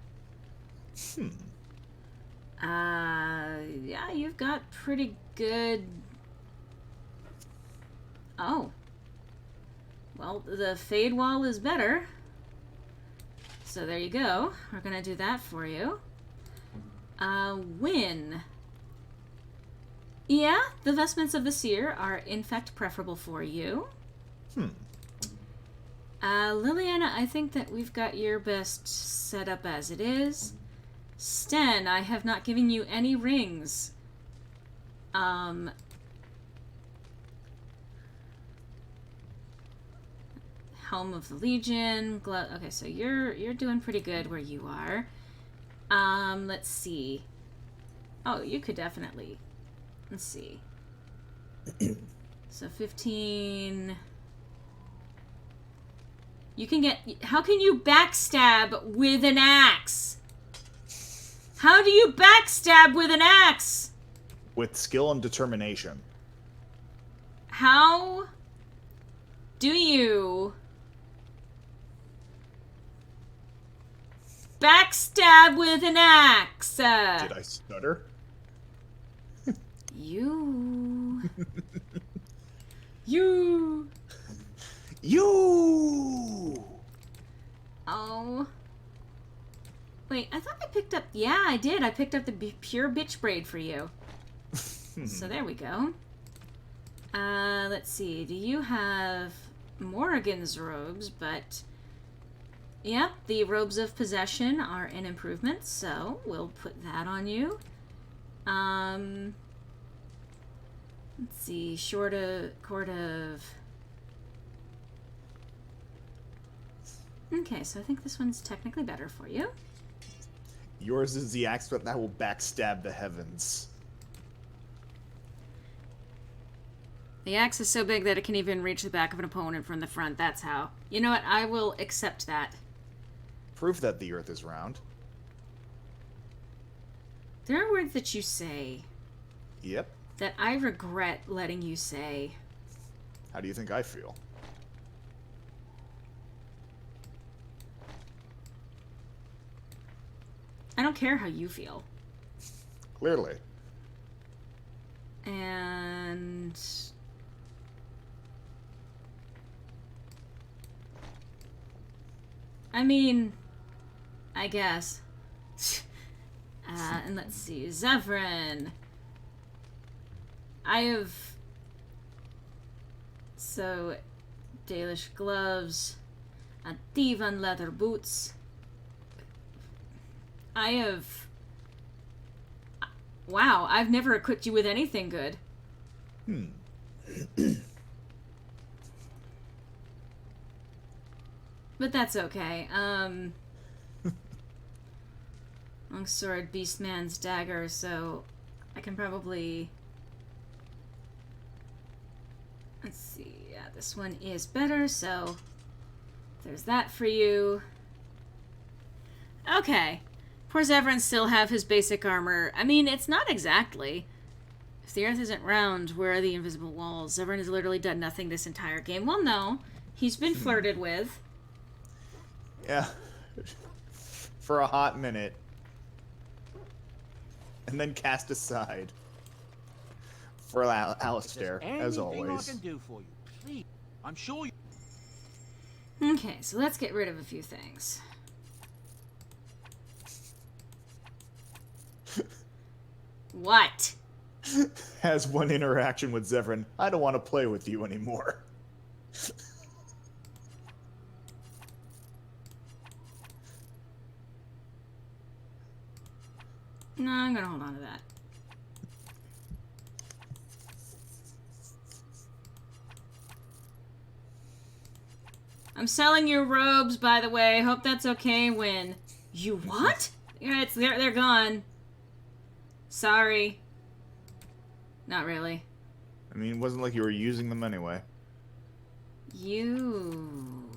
S1: Yeah, you've got pretty good... Oh. Well, the Fade Wall is better. So there you go. We're gonna do that for you. Win. Yeah, the Vestments of the Seer are in fact preferable for you. Liliana, I think that we've got your best set up as it is. Sten, I have not given you any rings. Helm of the Legion. Okay, so you're doing pretty good where you are. Let's see. Oh, you could definitely. Let's see. So 15. You can get... How can you backstab with an axe? How do you backstab with an axe?
S2: With skill and determination.
S1: How do you backstab with an axe?
S2: Did I stutter?
S1: You. Oh. Wait, I thought I picked up... Yeah, I did. I picked up the pure bitch braid for you. So there we go. Let's see. Do you have Morrigan's robes? But... yeah, the robes of possession are an improvement, so we'll put that on you. Let's see. Court of... Okay, so I think this one's technically better for you.
S2: Yours is the axe that will backstab the heavens.
S1: The axe is so big that it can even reach the back of an opponent from the front. That's how. You know what? I will accept that.
S2: Proof that the earth is round.
S1: There are words that you say.
S2: Yep.
S1: That I regret letting you say.
S2: How do you think I feel?
S1: I don't care how you feel.
S2: Clearly.
S1: And... I mean... I guess. And let's see. Zevran. I have... So... Dalish gloves. And Divan leather boots. I have... Wow, I've never equipped you with anything good. But that's okay. Longsword, Beastman's dagger, so I can probably... Let's see, yeah, this one is better, so there's that for you. Okay. Poor Zevran still have his basic armor. I mean, it's not exactly. If the earth isn't round, where are the invisible walls? Zevran has literally done nothing this entire game. Well, no. He's been flirted with.
S2: Yeah. For a hot minute. And then cast aside. For Alistair, as always.
S13: I can do for you, please. I'm sure you...
S1: Okay, so let's get rid of a few things. What?
S2: Has one interaction with Zevran. I don't want to play with you anymore.
S1: No, I'm gonna hold on to that. I'm selling your robes, by the way. Hope that's okay when... You what? Yeah, they're gone. Sorry. Not really.
S2: I mean, it wasn't like you were using them anyway.
S1: You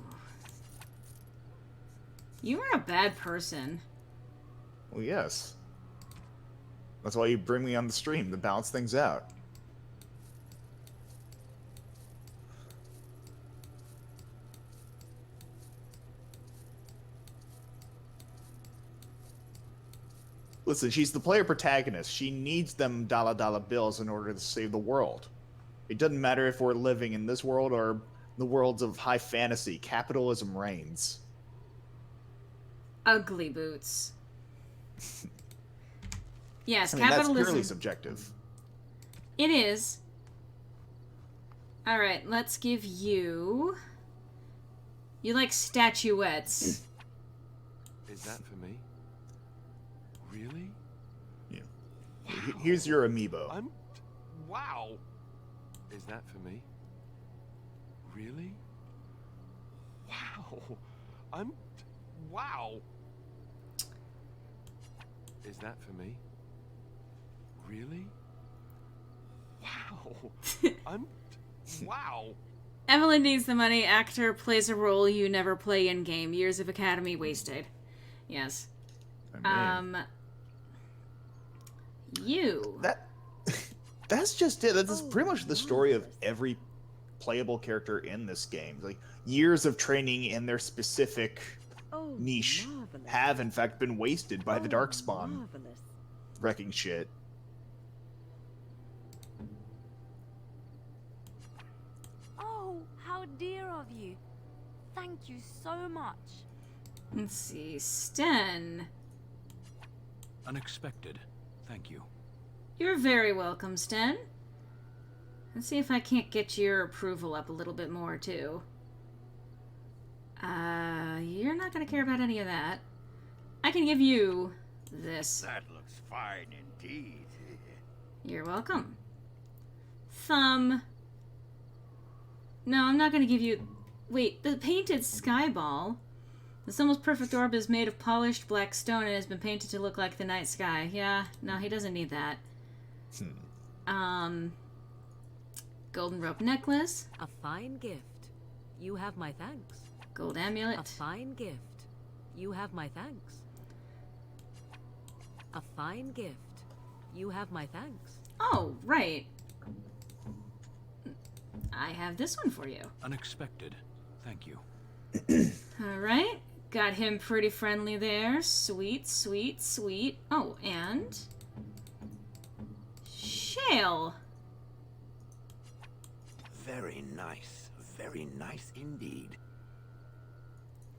S1: are a bad person.
S2: Well, yes. That's why you bring me on the stream, to balance things out. Listen, she's the player protagonist. She needs them dollar bills in order to save the world. It doesn't matter if we're living in this world or the worlds of high fantasy. Capitalism reigns.
S1: Ugly boots. Yes,
S2: I mean,
S1: capitalism.
S2: that's purely subjective.
S1: It is. Alright, let's give you... You like statuettes.
S7: Is that for me? Really?
S2: Yeah. Wow. Here's your amiibo.
S7: Wow. Is that for me? Really? Wow. Wow. Is that for me? Really? Wow. Wow.
S1: Evelyn needs the money. Actor plays a role you never play in game. Years of academy wasted. Yes. You.
S2: That's just it. That's pretty much the story of every playable character in this game. Like, years of training in their specific niche have in fact been wasted by the Darkspawn wrecking shit.
S8: Oh, how dear of you. Thank you so much.
S1: Let's see. Sten.
S11: Unexpected. Thank you.
S1: You're very welcome, Sten. Let's see if I can't get your approval up a little bit more, too. You're not gonna care about any of that. I can give you this.
S4: That looks fine indeed.
S1: You're welcome. Thumb. No, I'm not gonna give you... Wait, the painted sky ball. This almost perfect orb is made of polished black stone and has been painted to look like the night sky. Yeah, no, he doesn't need that. Golden rope necklace.
S9: A fine gift. You have my thanks.
S1: Gold amulet.
S9: A fine gift. You have my thanks. A fine gift. You have my thanks.
S1: Oh, right. I have this one for you.
S11: Unexpected. Thank you.
S1: Alright. Got him pretty friendly there. Sweet, sweet, sweet. Oh, and... Shale.
S4: Very nice. Very nice indeed.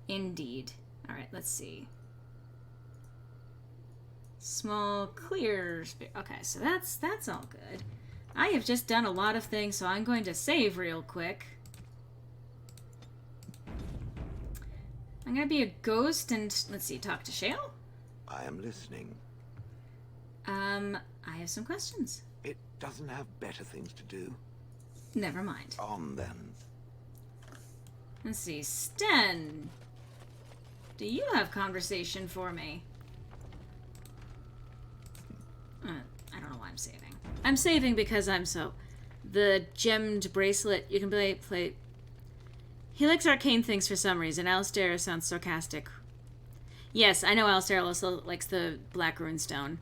S1: Indeed. Alright, let's see. Small, clear... Okay, so that's all good. I have just done a lot of things, so I'm going to save real quick. I'm gonna be a ghost and, let's see, talk to Shale?
S4: I am listening.
S1: I have some questions.
S4: It doesn't have better things to do.
S1: Never mind.
S4: On then.
S1: Let's see, Sten. Do you have conversation for me? I don't know why I'm saving. I'm saving because I'm so... The gemmed bracelet, you can play... He likes arcane things for some reason. Alistair sounds sarcastic. Yes, I know Alistair also likes the Black Runestone.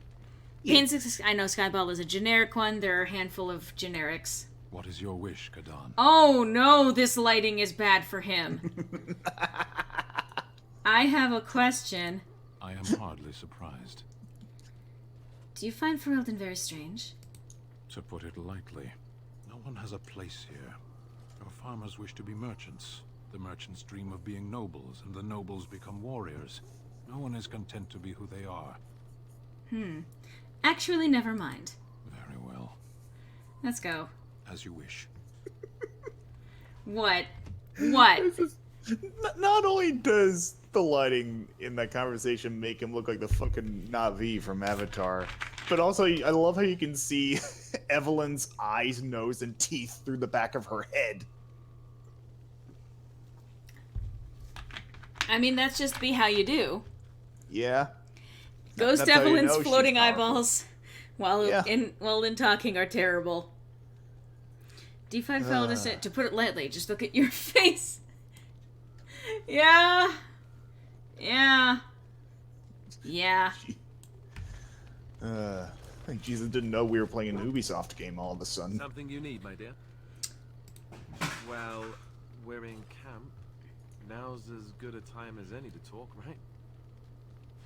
S1: Pains, I know Skyball is a generic one. There are a handful of generics.
S11: What is your wish, Kadan?
S1: Oh no, this lighting is bad for him. I have a question.
S11: I am hardly surprised.
S1: Do you find Ferelden very strange?
S11: To put it lightly, no one has a place here. Our farmers wish to be merchants. The merchants dream of being nobles, and the nobles become warriors. No one is content to be who they are.
S1: Actually, never mind.
S11: Very well.
S1: Let's go.
S11: As you wish.
S1: What? What?
S2: Not only does the lighting in that conversation make him look like the fucking Na'vi from Avatar, but also I love how you can see Evelyn's eyes, nose, and teeth through the back of her head.
S1: I mean, that's just be how you do.
S2: Yeah.
S1: Ghost
S2: That's how you
S1: Evelyn's
S2: know she's
S1: floating
S2: powerful.
S1: eyeballs while in talking are terrible. Do you find Ferelden, to put it lightly, just look at your face. Yeah. Yeah. Yeah.
S2: Jesus didn't know we were playing an Ubisoft game all of a sudden.
S7: Something you need, my dear? Well, we're in camp. Now's as good a time as any to talk, right?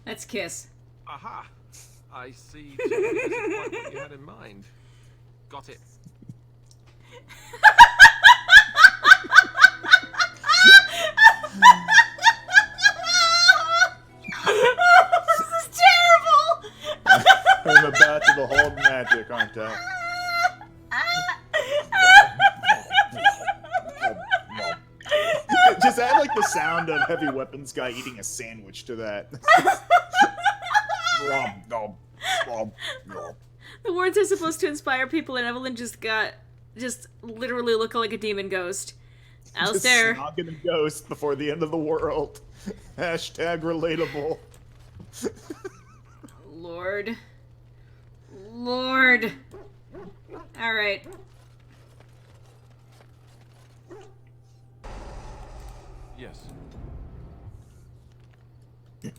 S1: Let's kiss.
S7: Aha! I see. This isn't quite what you had in mind. Got it.
S1: This is terrible!
S2: I'm about to behold magic, aren't I? Just add like the sound of Heavy Weapons guy eating a sandwich to that.
S1: The words are supposed to inspire people, and Evelyn just literally looking like a demon ghost. Alistair.
S2: Just snogging a ghost before the end of the world. Hashtag relatable.
S1: Lord. Lord. Alright.
S3: Yes.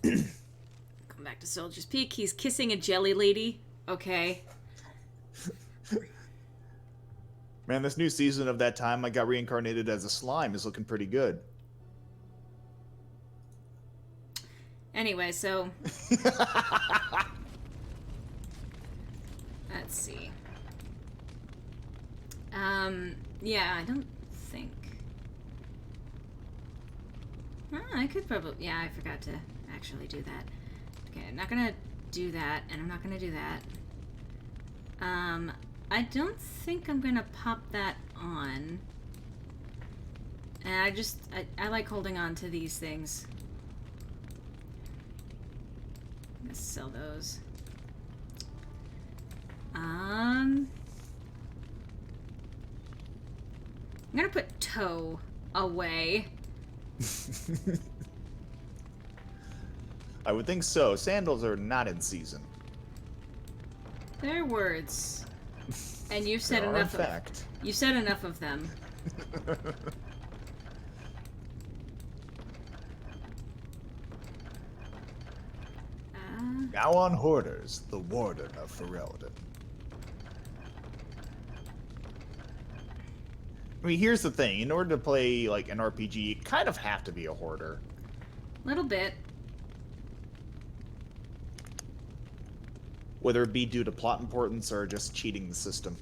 S1: Come back to Soldier's Peak. He's kissing a jelly lady. Okay.
S2: Man, this new season of That Time I Got Reincarnated as a Slime is looking pretty good.
S1: Anyway, so... Let's see. Yeah, I don't think... I could probably... Yeah, I forgot to actually do that. Okay, I'm not gonna do that, and I'm not gonna do that. I don't think I'm gonna pop that on. And I like holding on to these things. I'm gonna sell those. I'm gonna put toe away.
S2: I would think so. Sandals are not in season.
S1: They're words. And you've said
S2: They are,
S1: enough
S2: in fact.
S1: You said enough of them.
S2: Now on Hoarders, the Warden of Ferelden. I mean, here's the thing. In order to play, like, an RPG, you kind of have to be a Hoarder.
S1: Little bit.
S2: Whether it be due to plot importance or just cheating the system.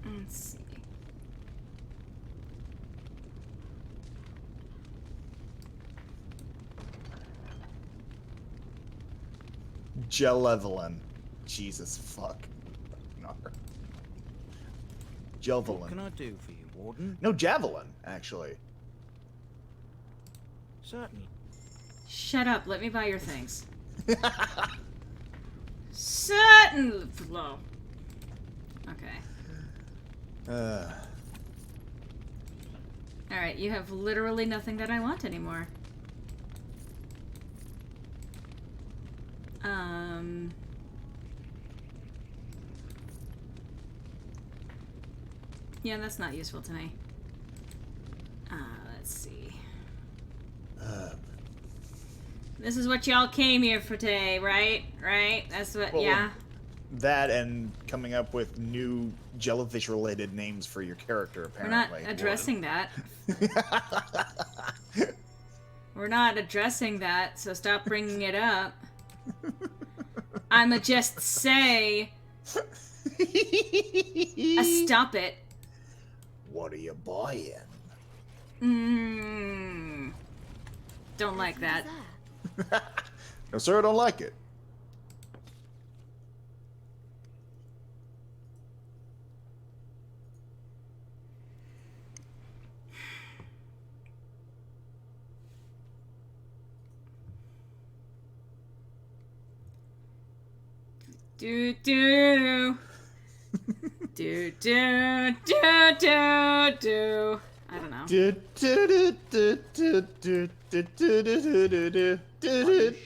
S1: Let's see.
S2: Jelevelin. Jesus fuck. No. Jelvelin.
S13: What can I do for you, Warden?
S2: No, Javelin, actually.
S13: Certainly.
S1: Shut up. Let me buy your things. Certainly. Okay. Alright, you have literally nothing that I want anymore. Yeah, that's not useful to me. Let's see. This is what y'all came here for today, right? Right? That's what,
S2: Well,
S1: yeah.
S2: That and coming up with new jellyfish-related names for your character,
S1: We're
S2: apparently.
S1: not addressing that. We're not addressing that, so stop bringing it up. I'ma just say... stop it.
S2: What are you buying?
S1: Don't like that.
S2: No, sir, I don't like it.
S1: Do do do do do do do. I don't know.
S7: Are you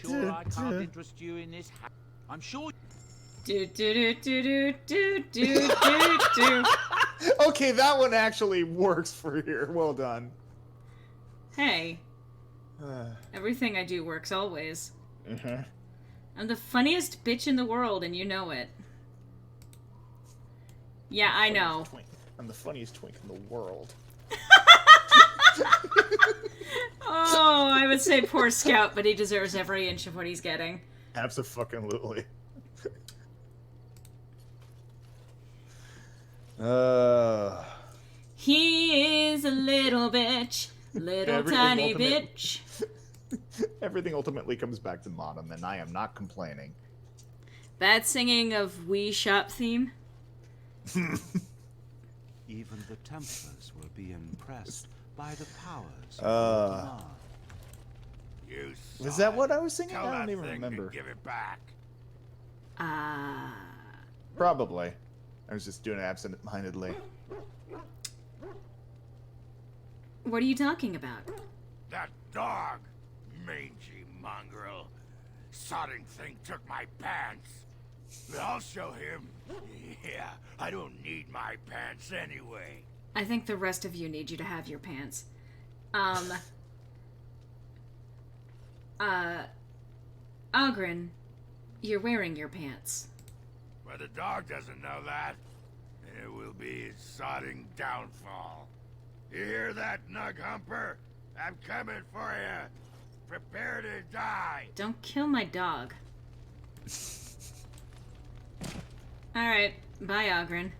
S7: sure I can't interest you in this? I'm sure.
S1: Do do do do do do do do.
S2: Okay, that one actually works for here. Well done.
S1: Hey, everything I do works always.
S2: Mm-hmm.
S1: I'm the funniest bitch in the world, and you know it. Yeah, I know.
S2: I'm the funniest twink in the world.
S1: Oh, I would say poor Scout, but he deserves every inch of what he's getting.
S2: Absolutely.
S1: He is a little bitch. Little tiny bitch.
S2: Everything ultimately comes back to Monum, and I am not complaining.
S1: Bad singing of Wii Shop theme.
S12: Even the Templars will be impressed by the powers of
S2: Was that what I was singing?
S4: Tell
S2: I don't
S4: that
S2: even
S4: thing to
S2: remember.
S4: give it back.
S2: Probably. I was just doing it absent-mindedly.
S1: What are you talking about?
S4: That dog, mangy mongrel. Sodding thing took my pants. But I'll show him. Yeah, I don't need my pants anyway.
S1: I think the rest of you need you to have your pants. Oghren, you're wearing your pants.
S4: But the dog doesn't know that. It will be his sodding downfall. You hear that, Nug Humper? I'm coming for you. Prepare to die.
S1: Don't kill my dog. Alright, bye, Oghren.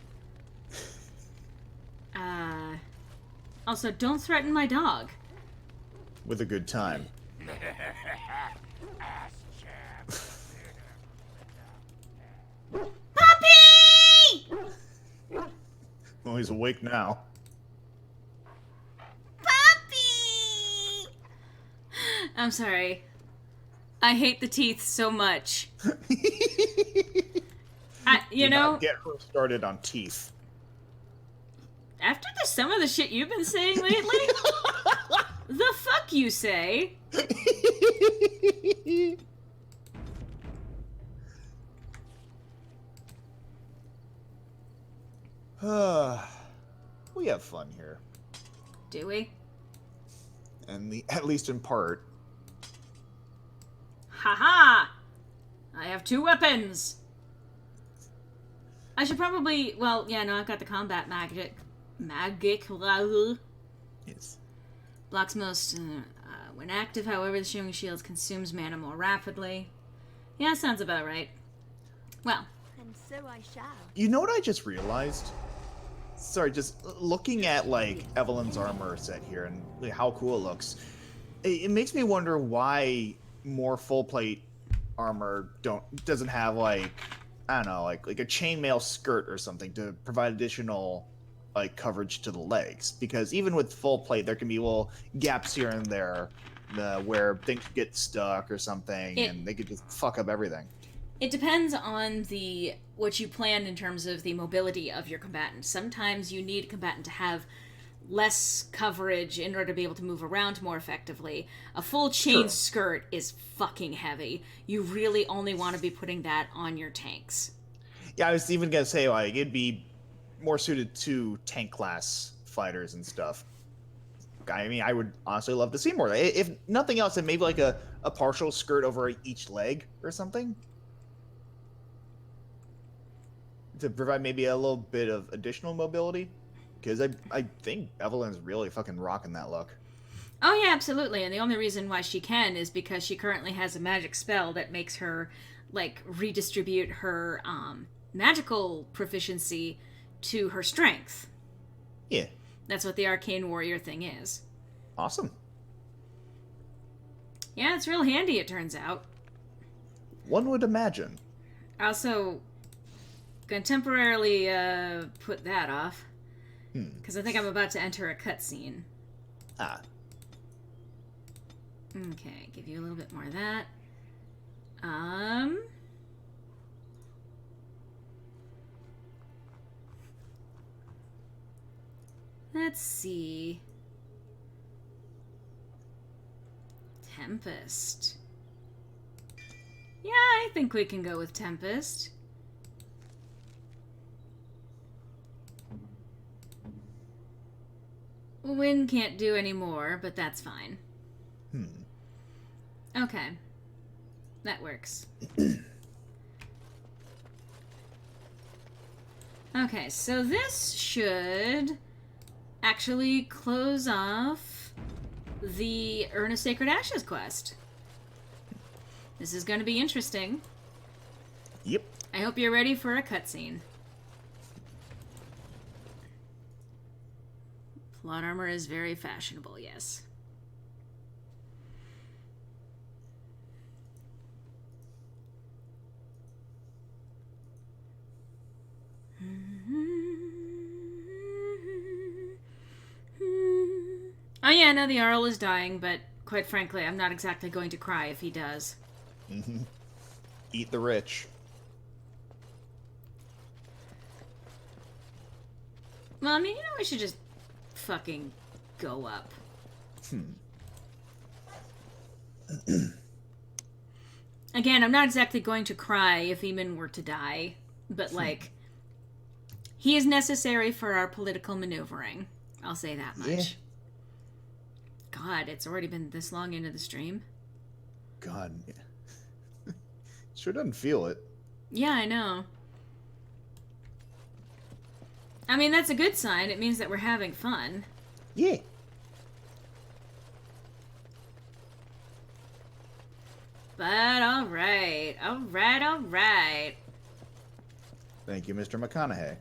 S1: Also, don't threaten my dog.
S2: With a good time.
S4: Ass chap.
S1: Puppy!
S2: Well, he's awake now.
S1: Puppy! I'm sorry. I hate the teeth so much. You know,
S2: not get her started on teeth.
S1: after some of the shit you've been saying lately, the fuck you say?
S2: We have fun here.
S1: Do we?
S2: And at least in part.
S1: Haha! I have 2 weapons! I should probably, well, yeah, no, I've got the combat magic.
S2: Yes.
S1: Blocks most, when active, however, the shooting shields consumes mana more rapidly. Yeah, sounds about right. Well.
S8: And so I shall.
S2: You know what I just realized? Sorry, just looking at, like, Evelyn's armor set here and how cool it looks. It makes me wonder why more full plate armor doesn't have, like, I don't know, like a chainmail skirt or something to provide additional, like, coverage to the legs. Because even with full plate, there can be little gaps here and there where things get stuck or something, and they could just fuck up everything.
S1: It depends on what you plan in terms of the mobility of your combatant. Sometimes you need a combatant to have less coverage in order to be able to move around more effectively. A full chain
S2: True.
S1: skirt is fucking heavy. You really only want to be putting that on your tanks.
S2: Yeah, I was even gonna say, like, it'd be more suited to tank class fighters and stuff. I mean, I would honestly love to see more. If nothing else, then maybe like a partial skirt over each leg or something. To provide maybe a little bit of additional mobility. Because I think Evelyn's really fucking rocking that look.
S1: Oh yeah, absolutely. And the only reason why she can is because she currently has a magic spell that makes her, like, redistribute her magical proficiency to her strength.
S2: Yeah.
S1: That's what the Arcane Warrior thing is.
S2: Awesome.
S1: Yeah, it's real handy, it turns out.
S2: One would imagine.
S1: Also, gonna temporarily put that off. Because I think I'm about to enter a cutscene.
S2: Ah.
S1: Okay, give you a little bit more of that. Let's see. Tempest. Yeah, I think we can go with Tempest. Wind can't do any more, but that's fine. Okay. That works. Okay, so this should actually close off the Urn of Sacred Ashes quest. This is going to be interesting.
S2: Yep.
S1: I hope you're ready for a cutscene. Plot armor is very fashionable, yes. Oh yeah, no, the Arl is dying, but quite frankly, I'm not exactly going to cry if he does.
S2: Eat the rich.
S1: Well, I mean, you know, we should just fucking go up. Again, I'm not exactly going to cry if Eamon were to die, but, like, he is necessary for our political maneuvering. I'll say that much.
S2: Yeah.
S1: God, it's already been this long into the stream.
S2: God. Sure doesn't feel it.
S1: Yeah, I know. I mean, that's a good sign. It means that we're having fun.
S2: Yeah.
S1: But alright. Alright.
S2: Thank you, Mr. McConaughey.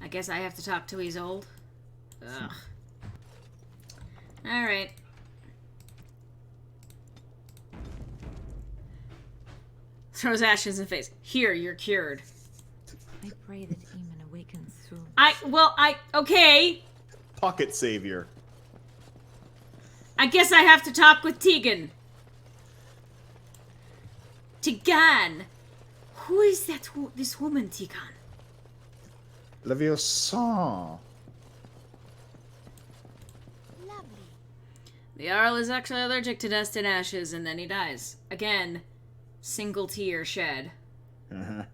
S1: I guess I have to talk to Isolde. Ugh. Alright. Throws ashes in the face. Here, you're cured.
S9: I pray that Eamon awakens soon.
S1: Okay.
S2: Pocket savior.
S1: I guess I have to talk with Tegan. Tegan! Who is this woman, Tegan?
S2: Leviosa.
S1: The Arl is actually allergic to dust and ashes, and then he dies. Again, single tear shed. There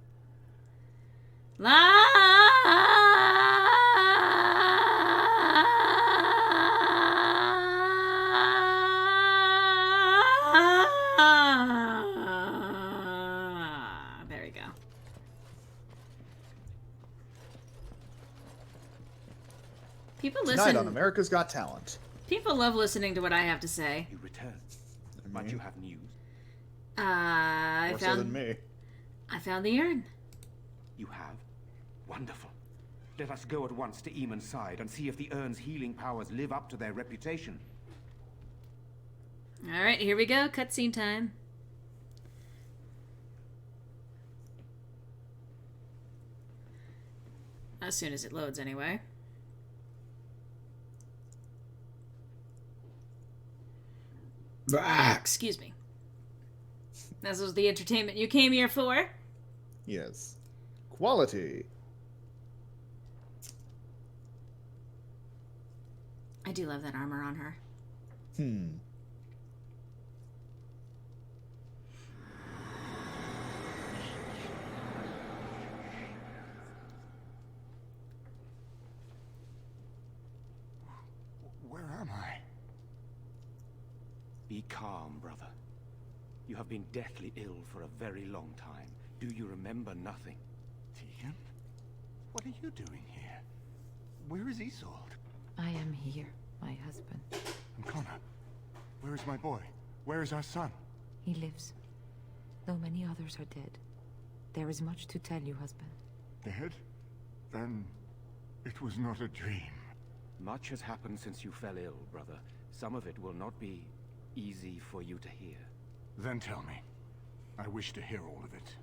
S1: we go. People
S2: Tonight
S1: listen.
S2: on America's Got Talent.
S1: People love listening to what I have to say.
S6: You return. But you have news.
S2: More so than me.
S1: I found the urn.
S6: You have? Wonderful. Let us go at once to Eamon's side and see if the urn's healing powers live up to their reputation.
S1: Alright, here we go. Cutscene time. As soon as it loads, anyway. Excuse me. This was the entertainment you came here for?
S2: Yes. Quality.
S1: I do love that armor on her.
S6: Where am I?
S14: Be calm, brother. You have been deathly ill for a very long time. Do you remember nothing?
S6: Tegan? What are you doing here? Where is Isolde?
S5: I am here, my husband.
S6: And Connor? Where is my boy? Where is our son?
S5: He lives, though many others are dead. There is much to tell you, husband.
S6: Dead? Then it was not a dream.
S14: Much has happened since you fell ill, brother. Some of it will not be easy for you to hear.
S6: Then tell me. I wish to hear all of it.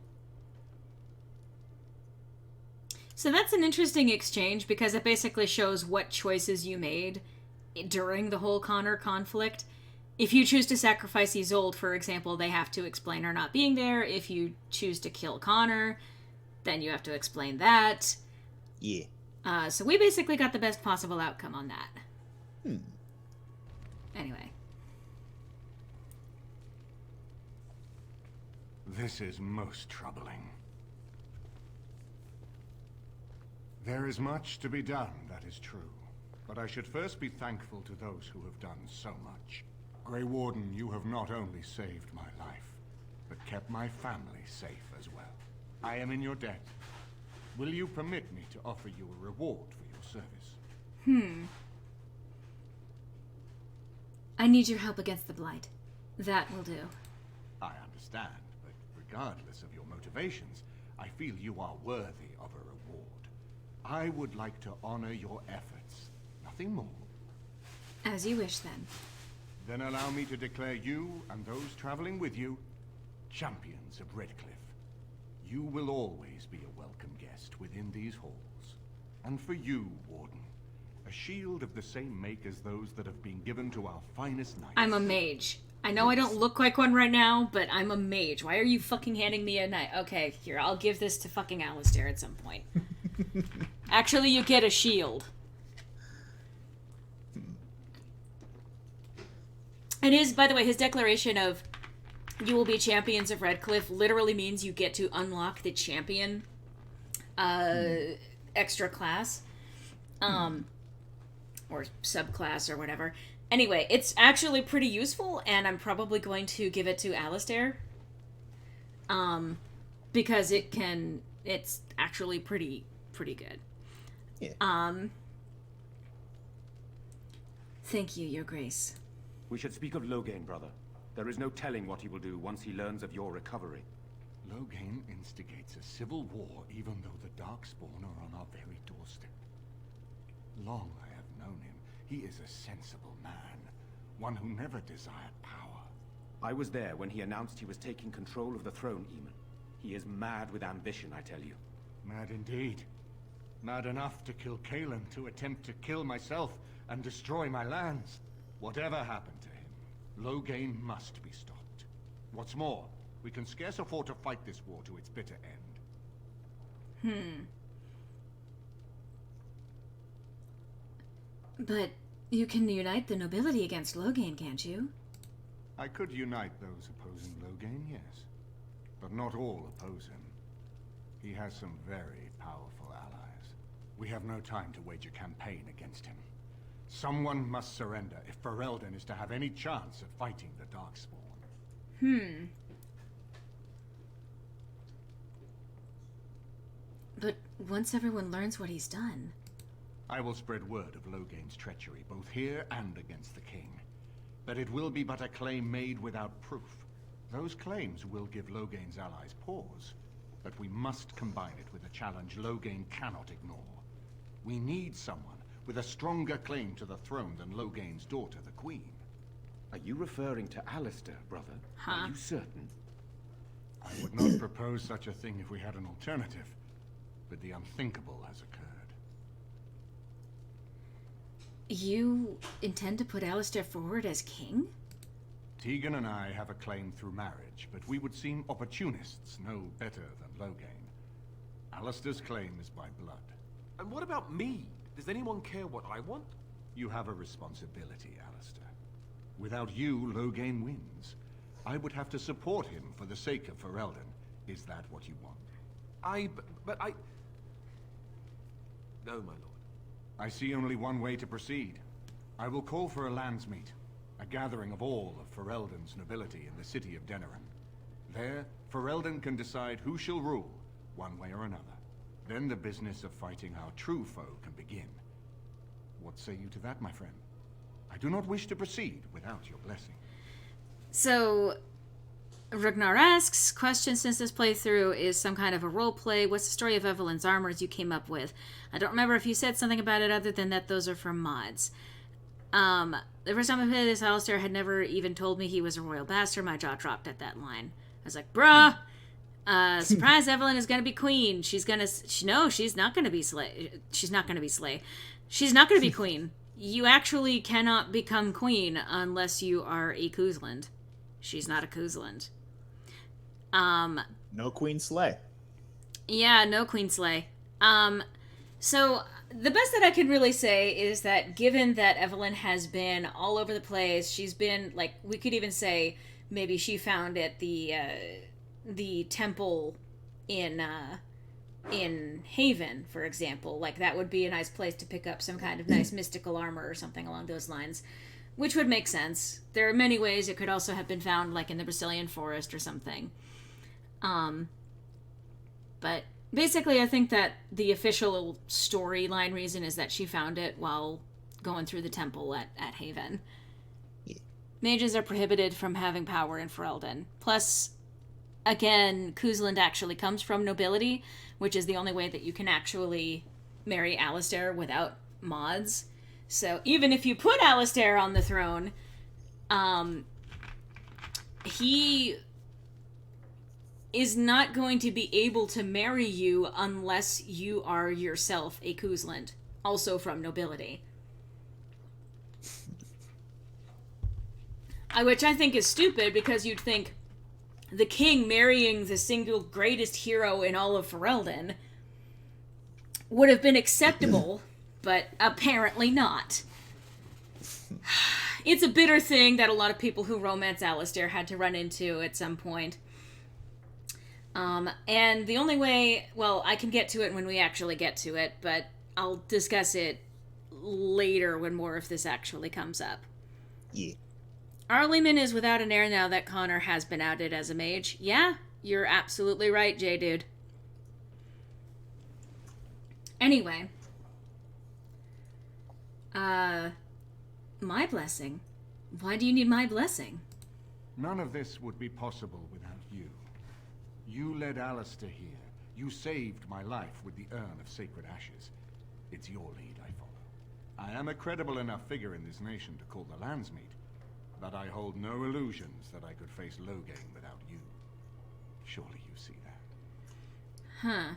S1: So that's an interesting exchange because it basically shows what choices you made during the whole Connor conflict. If you choose to sacrifice Isolde, for example, they have to explain her not being there. If you choose to kill Connor, then you have to explain that.
S2: Yeah.
S1: So we basically got the best possible outcome on that. Anyway.
S6: This is most troubling. There is much to be done, that is true. But I should first be thankful to those who have done so much. Grey Warden, you have not only saved my life, but kept my family safe as well. I am in your debt. Will you permit me to offer you a reward for your service?
S1: I need your help against the Blight. That will do.
S6: I understand, but regardless of your motivations, I feel you are worthy of a reward. I would like to honor your efforts. Nothing more.
S1: As you wish, then.
S6: Then allow me to declare you and those traveling with you champions of Redcliffe. You will always be a welcome guest within these halls. And for you, Warden, a shield of the same make as those that have been given to our finest knights.
S1: I'm a mage. I know I don't look like one right now, but I'm a mage. Why are you fucking handing me a knight? Okay, here, I'll give this to fucking Alistair at some point. Actually, you get a shield. And by the way, his declaration of you will be champions of Redcliffe literally means you get to unlock the champion extra class. Or subclass or whatever. Anyway, it's actually pretty useful, and I'm probably going to give it to Alistair. Because it's actually pretty good.
S2: Yeah.
S1: Thank you, Your Grace.
S14: We should speak of Loghain, brother. There is no telling what he will do once he learns of your recovery.
S6: Loghain instigates a civil war even though the Darkspawn are on our very doorstep. Long I have known him. He is a sensible man. One who never desired power.
S14: I was there when he announced he was taking control of the throne, Eamon. He is mad with ambition, I tell you.
S6: Mad indeed. Mad enough to kill Cailan, to attempt to kill myself and destroy my lands. Whatever happened to him, Loghain must be stopped. What's more, we can scarce afford to fight this war to its bitter end.
S1: But you can unite the nobility against Loghain, can't you?
S6: I could unite those opposing Loghain, yes. But not all oppose him. He has some very powerful allies. We have no time to wage a campaign against him. Someone must surrender if Ferelden is to have any chance of fighting the Darkspawn.
S1: But once everyone learns what he's done...
S6: I will spread word of Loghain's treachery, both here and against the king. But it will be but a claim made without proof. Those claims will give Loghain's allies pause, but we must combine it with a challenge Loghain cannot ignore. We need someone with a stronger claim to the throne than Loghain's daughter, the Queen.
S14: Are you referring to Alistair, brother? Are you certain?
S6: I would not propose such a thing if we had an alternative, but the unthinkable has occurred.
S1: You intend to put Alistair forward as king?
S6: Tegan and I have a claim through marriage, but we would seem opportunists no better than Loghain. Alistair's claim is by blood.
S7: And what about me? Does anyone care what I want?
S6: You have a responsibility, Alistair. Without you, Loghain wins. I would have to support him for the sake of Ferelden. Is that what you want?
S7: No, my lord.
S6: I see only one way to proceed. I will call for a landsmeet, a gathering of all of Ferelden's nobility in the city of Denerim. There, Ferelden can decide who shall rule, one way or another. Then the business of fighting our true foe can begin. What say you to that, my friend? I do not wish to proceed without your blessing.
S1: So, Ragnar asks, question since this playthrough is some kind of a role play. What's the story of Evelyn's armors you came up with? I don't remember if you said something about it other than that those are from mods. The first time I played this, Alistair had never even told me he was a royal bastard. My jaw dropped at that line. I was like, bruh! Surprise, Evelyn is gonna be queen. She's not gonna be Slay. She's not gonna be queen. You actually cannot become queen unless you are a Kuzland. She's not a Kuzland.
S2: No Queen Slay.
S1: Yeah, no Queen Slay. So the best that I can really say is that given that Evelyn has been all over the place, she's been, like, we could even say maybe she found at the temple in Haven, for example. Like, that would be a nice place to pick up some kind of nice mystical armor or something along those lines, which would make sense. There are many ways it could also have been found, like in the Brazilian forest or something. But basically, I think that the official storyline reason is that she found it while going through the temple at Haven. Yeah. Mages are prohibited from having power in Ferelden. Plus, again, Kuzland actually comes from nobility, which is the only way that you can actually marry Alistair without mods. So even if you put Alistair on the throne, he is not going to be able to marry you unless you are yourself a Kuzland, also from nobility. Which I think is stupid, because you'd think the king marrying the single greatest hero in all of Ferelden would have been acceptable, but apparently not. It's a bitter thing that a lot of people who romance Alistair had to run into at some point. And the only way, well, I can get to it when we actually get to it, but I'll discuss it later when more of this actually comes up.
S2: Yeah.
S1: Arliman is without an heir now that Connor has been outed as a mage. Yeah, you're absolutely right, J-Dude. Anyway. My blessing? Why do you need my blessing?
S6: None of this would be possible without you. You led Alistair here. You saved my life with the urn of sacred ashes. It's your lead I follow. I am a credible enough figure in this nation to call the landsmeet, but I hold no illusions that I could face Loghain without you. Surely you see that.
S1: Huh.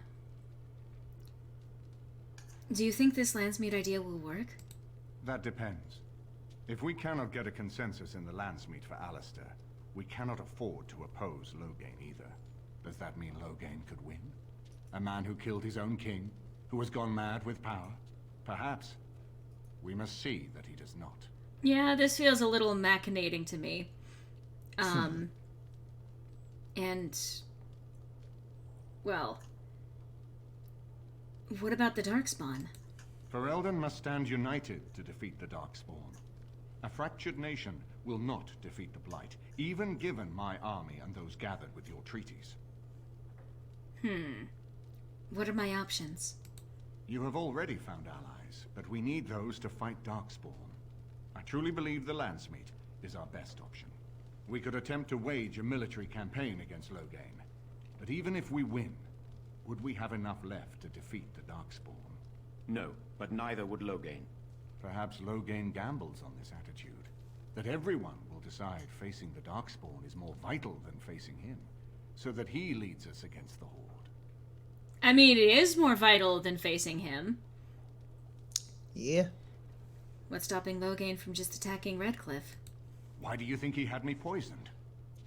S1: Do you think this landsmeet idea will work?
S6: That depends. If we cannot get a consensus in the landsmeet for Alistair, we cannot afford to oppose Loghain either. Does that mean Loghain could win? A man who killed his own king, who has gone mad with power? Perhaps. We must see that he does not.
S1: Yeah, this feels a little machinating to me. And, well, what about the Darkspawn?
S6: Ferelden must stand united to defeat the Darkspawn. A fractured nation will not defeat the Blight, even given my army and those gathered with your treaties.
S1: What are my options?
S6: You have already found allies, but we need those to fight Darkspawn. I truly believe the landsmeet is our best option. We could attempt to wage a military campaign against Loghain, but even if we win, would we have enough left to defeat the Darkspawn?
S14: No, but neither would Loghain.
S6: Perhaps Loghain gambles on this attitude, that everyone will decide facing the Darkspawn is more vital than facing him, so that he leads us against the Horde.
S1: I mean, it is more vital than facing him.
S2: Yeah.
S1: What's stopping Loghain from just attacking Redcliffe?
S6: Why do you think he had me poisoned?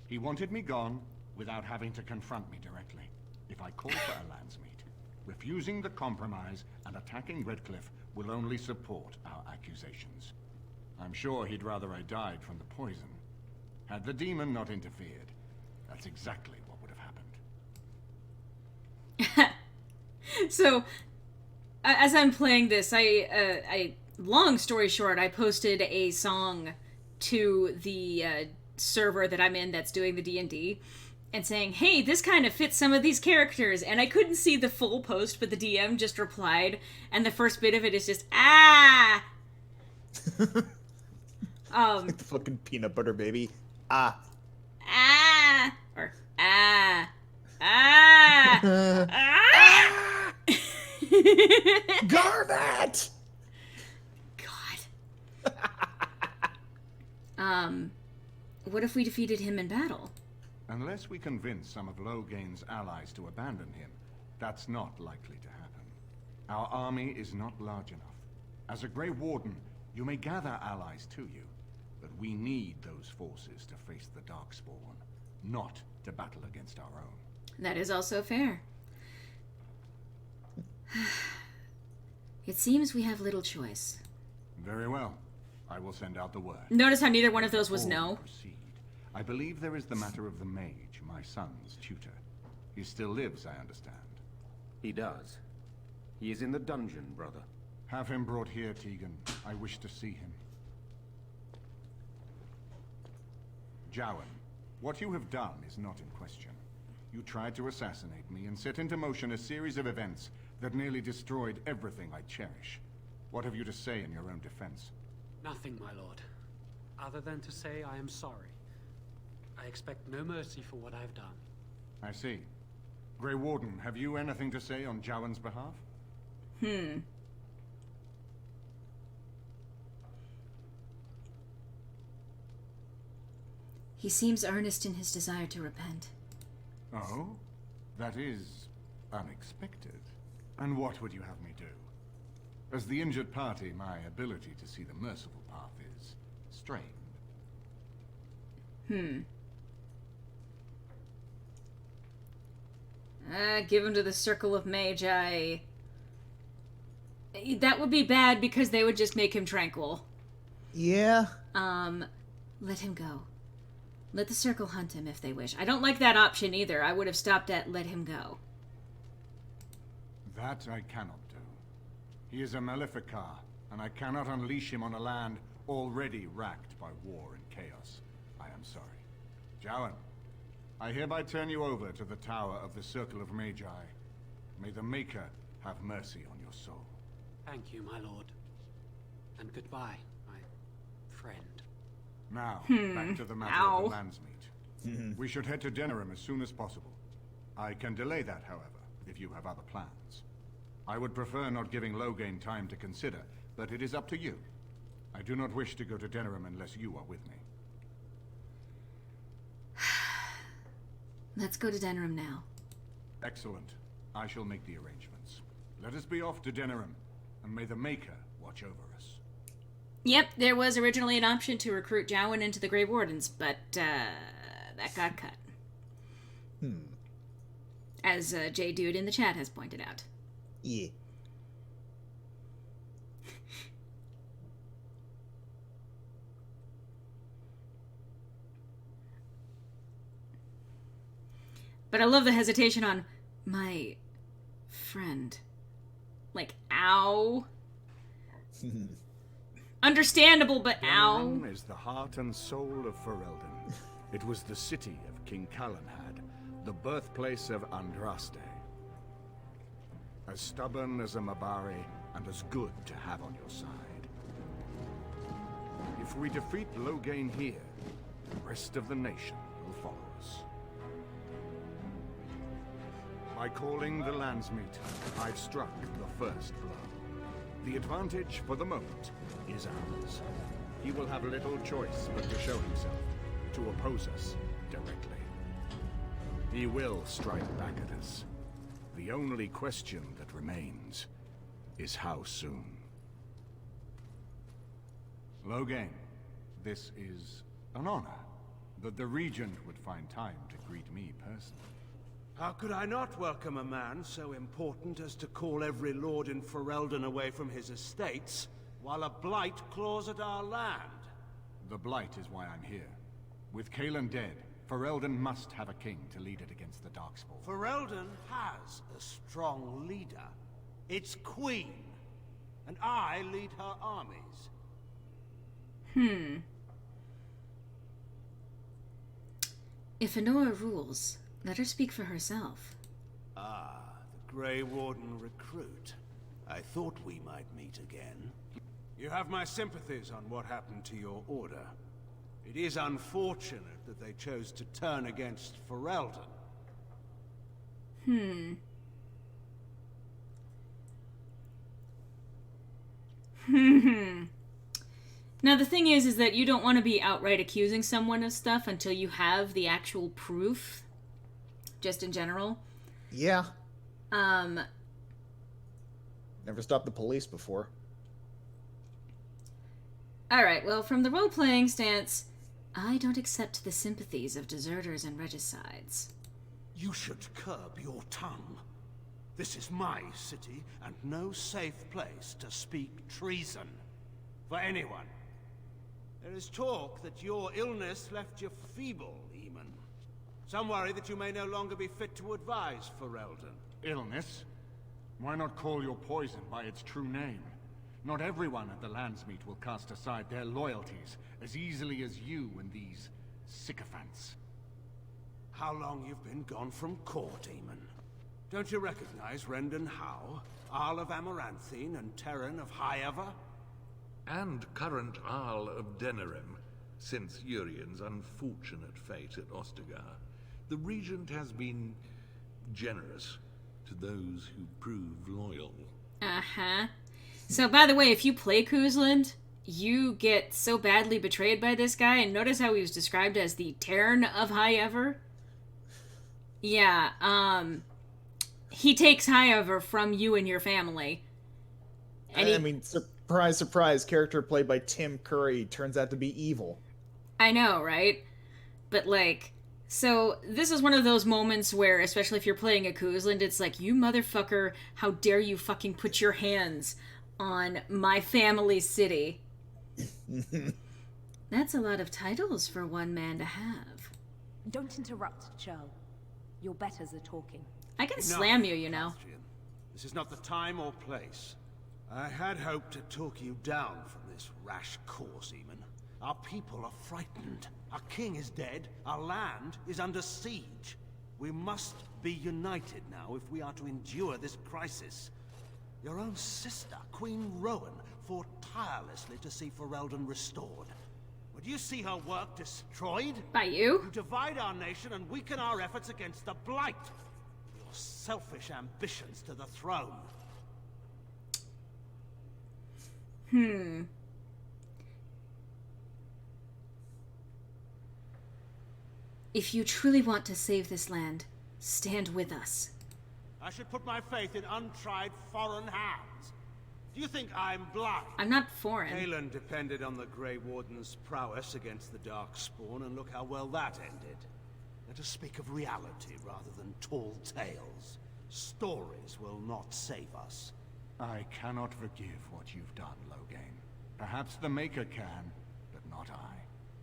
S6: He wanted me gone without having to confront me directly. If I call for a landsmeet, Refusing the compromise and attacking Redcliffe will only support our accusations. I'm sure he'd rather I died from the poison. Had the demon not interfered, that's exactly what would have happened.
S1: So, as I'm playing this, long story short, I posted a song to the server that I'm in that's doing the D&D, and saying, hey, this kind of fits some of these characters, and I couldn't see the full post, but the DM just replied, and the first bit of it is just, ah!
S2: Like the fucking peanut butter baby. Ah.
S1: Ah! Or, ah. Ah! Ah!
S2: Garnet!
S1: God. What if we defeated him in battle?
S6: Unless we convince some of Logain's allies to abandon him, that's not likely to happen. Our army is not large enough. As a Grey Warden, you may gather allies to you, but we need those forces to face the Darkspawn, not to battle against our own.
S1: That is also fair. It seems we have little choice.
S6: Very well. I will send out the word.
S1: Notice how neither one of those was
S6: Before
S1: no.
S6: we proceed, I believe there is the matter of the mage, my son's tutor. He still lives, I understand.
S14: He does. He is in the dungeon, brother.
S6: Have him brought here, Tegan. I wish to see him. Jowan, what you have done is not in question. You tried to assassinate me and set into motion a series of events that nearly destroyed everything I cherish. What have you to say in your own defense?
S15: Nothing, my lord. Other than to say I am sorry. I expect no mercy for what I've done.
S6: I see. Grey Warden, have you anything to say on Jowan's behalf?
S1: He seems earnest in his desire to repent.
S6: Oh? That is unexpected. And what would you have me do? As the injured party, my ability to see the merciful path is strained.
S1: Give him to the Circle of Magi. That would be bad because they would just make him tranquil.
S2: Yeah.
S1: Let him go. Let the Circle hunt him if they wish. I don't like that option either. I would have stopped at let him go.
S6: That I cannot do. He is a Maleficar, and I cannot unleash him on a land already racked by war and chaos. I am sorry. Jowan, I hereby turn you over to the Tower of the Circle of Magi. May the Maker have mercy on your soul.
S15: Thank you, my lord. And goodbye, my friend.
S6: Now, back to the matter of the Landsmeet. We should head to Denerim as soon as possible. I can delay that, however, if you have other plans. I would prefer not giving Logain time to consider, but it is up to you. I do not wish to go to Denerim unless you are with me.
S1: Let's go to Denerim now.
S6: Excellent. I shall make the arrangements. Let us be off to Denerim, and may the Maker watch over us.
S1: Yep, there was originally an option to recruit Jowan into the Grey Wardens, but that got cut. As J-Dude in the chat has pointed out.
S2: Yeah.
S1: But I love the hesitation on my friend. Like, ow. Understandable, but ow.
S16: Denerim is the heart and soul of Ferelden. It was the city of King Calenhad, the birthplace of Andraste. As stubborn as a Mabari, and as good to have on your side. If we defeat Logain here, the rest of the nation will follow us. By calling the Landsmeet, I've struck the first blow. The advantage, for the moment, is ours. He will have little choice but to show himself, to oppose us directly. He will strike back at us. The only question that remains is how soon. Logain, this is an honor, that the Regent would find time to greet me personally.
S17: How could I not welcome a man so important as to call every lord in Ferelden away from his estates, while a blight claws at our land?
S6: The Blight is why I'm here. With Cailan dead, Ferelden must have a king to lead it against the Darkspawn.
S17: Ferelden has a strong leader. It's Queen. And I lead her armies.
S1: If Honora rules, let her speak for herself.
S17: Ah, the Grey Warden recruit. I thought we might meet again. You have my sympathies on what happened to your order. It is unfortunate that they chose to turn against Ferelden.
S1: Now the thing is that you don't want to be outright accusing someone of stuff until you have the actual proof. Just in general.
S2: Yeah. Never stopped the police before.
S1: Alright, well, from the role-playing stance, I don't accept the sympathies of deserters and regicides.
S17: You should curb your tongue. This is my city, and no safe place to speak treason. For anyone. There is talk that your illness left you feeble, Eamon. Some worry that you may no longer be fit to advise Ferelden.
S6: Illness? Why not call your poison by its true name? Not everyone at the Landsmeet will cast aside their loyalties as easily as you and these sycophants.
S17: How long you've been gone from court, Eamon? Don't you recognize Rendon Howe, Arl of Amaranthine, and Terran of Highever?
S11: And current Arl of Denerim, since Urien's unfortunate fate at Ostagar. The Regent has been generous to those who prove loyal.
S1: So, by the way, if you play Kuzland, you get so badly betrayed by this guy, and notice how he was described as the Terran of Highever? Yeah, he takes Highever from you and your family. And
S2: I mean, surprise, surprise, character played by Tim Curry turns out to be evil.
S1: I know, right? But, like, so this is one of those moments where, especially if you're playing a Kuzland, it's like, you motherfucker, how dare you fucking put your hands on my family's city. That's a lot of titles for one man to have.
S18: Don't interrupt, Churl. Your betters are talking.
S1: I can slam you, you know.
S17: This is not the time or place. I had hoped to talk you down from this rash course, Eamon. Our people are frightened. Our king is dead. Our land is under siege. We must be united now if we are to endure this crisis. Your own sister, Queen Rowan, fought tirelessly to see Ferelden restored. Would you see her work destroyed?
S1: By you?
S17: You divide our nation and weaken our efforts against the Blight. Your selfish ambitions to the throne.
S1: If you truly want to save this land, stand with us.
S17: I should put my faith in untried foreign hands. Do you think I'm blind?
S1: I'm not foreign.
S17: Cailan depended on the Grey Warden's prowess against the Darkspawn, and look how well that ended. Let us speak of reality rather than tall tales. Stories will not save us.
S6: I cannot forgive what you've done, Loghain. Perhaps the Maker can, but not I.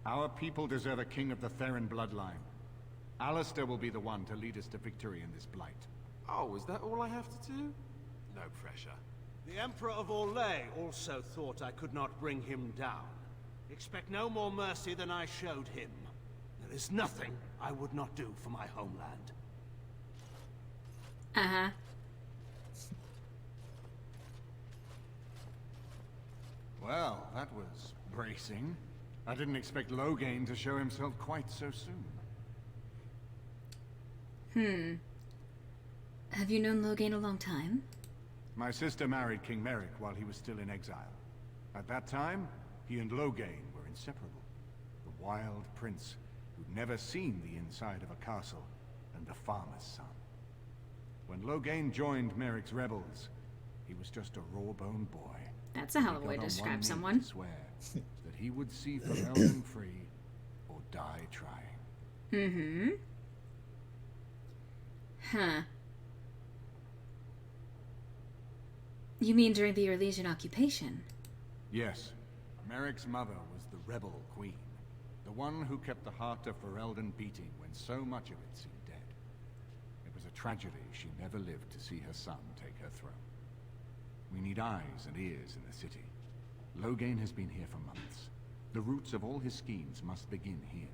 S6: Our people deserve a king of the Theron bloodline. Alistair will be the one to lead us to victory in this blight.
S7: Oh, is that all I have to do? No pressure.
S17: The Emperor of Orlais also thought I could not bring him down. Expect no more mercy than I showed him. There is nothing I would not do for my homeland.
S6: Well, that was bracing. I didn't expect Loghain to show himself quite so soon.
S1: Have you known Loghain a long time?
S6: My sister married King Merrick while he was still in exile. At that time, he and Loghain were inseparable. The wild prince who'd never seen the inside of a castle, and the farmer's son. When Loghain joined Merrick's rebels, he was just a raw-boned boy.
S1: That's a hell of a way to describe someone.
S6: To swear that he would see Ferelden free or die trying.
S1: Huh. You mean during the Erlesian occupation?
S6: Yes. Merrick's mother was the rebel queen. The one who kept the heart of Ferelden beating when so much of it seemed dead. It was a tragedy she never lived to see her son take her throne. We need eyes and ears in the city. Loghain has been here for months. The roots of all his schemes must begin here.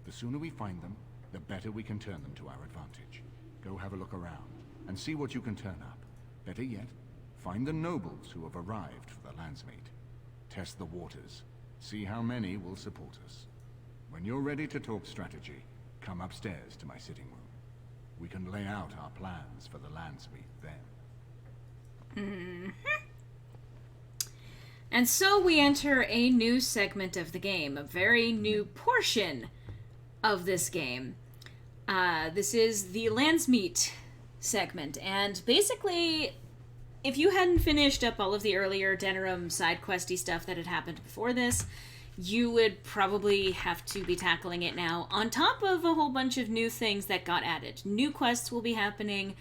S6: The sooner we find them, the better we can turn them to our advantage. Go have a look around, and see what you can turn up. Better yet, find the nobles who have arrived for the Landsmeet. Test the waters. See how many will support us. When you're ready to talk strategy, come upstairs to my sitting room. We can lay out our plans for the Landsmeet then.
S1: Mm-hmm. And so we enter a new segment of the game, a very new portion of this game. This is the Landsmeet segment, and basically, if you hadn't finished up all of the earlier Denerim side questy stuff that had happened before this, you would probably have to be tackling it now, on top of a whole bunch of new things that got added. New quests will be happening,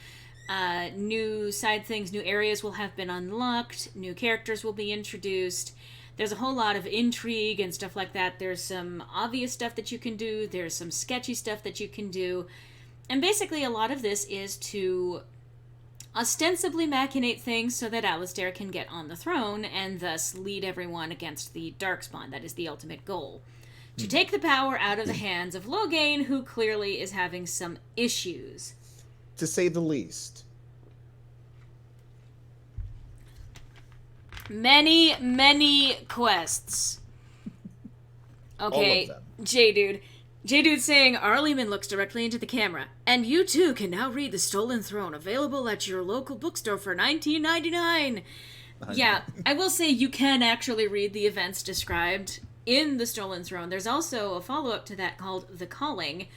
S1: new side things, new areas will have been unlocked, new characters will be introduced. There's a whole lot of intrigue and stuff like that. There's some obvious stuff that you can do, there's some sketchy stuff that you can do, and basically a lot of this is to ostensibly machinate things so that Alistair can get on the throne and thus lead everyone against the Darkspawn. That is the ultimate goal. To take the power out of the hands of Loghain, who clearly is having some issues.
S2: To say the least.
S1: Many, many quests. Okay,
S2: All of them.
S1: J-Dude saying, Arleman looks directly into the camera. And you too can now read The Stolen Throne, available at your local bookstore for $19.99. Yeah, I will say you can actually read the events described in The Stolen Throne. There's also a follow-up to that called The Calling,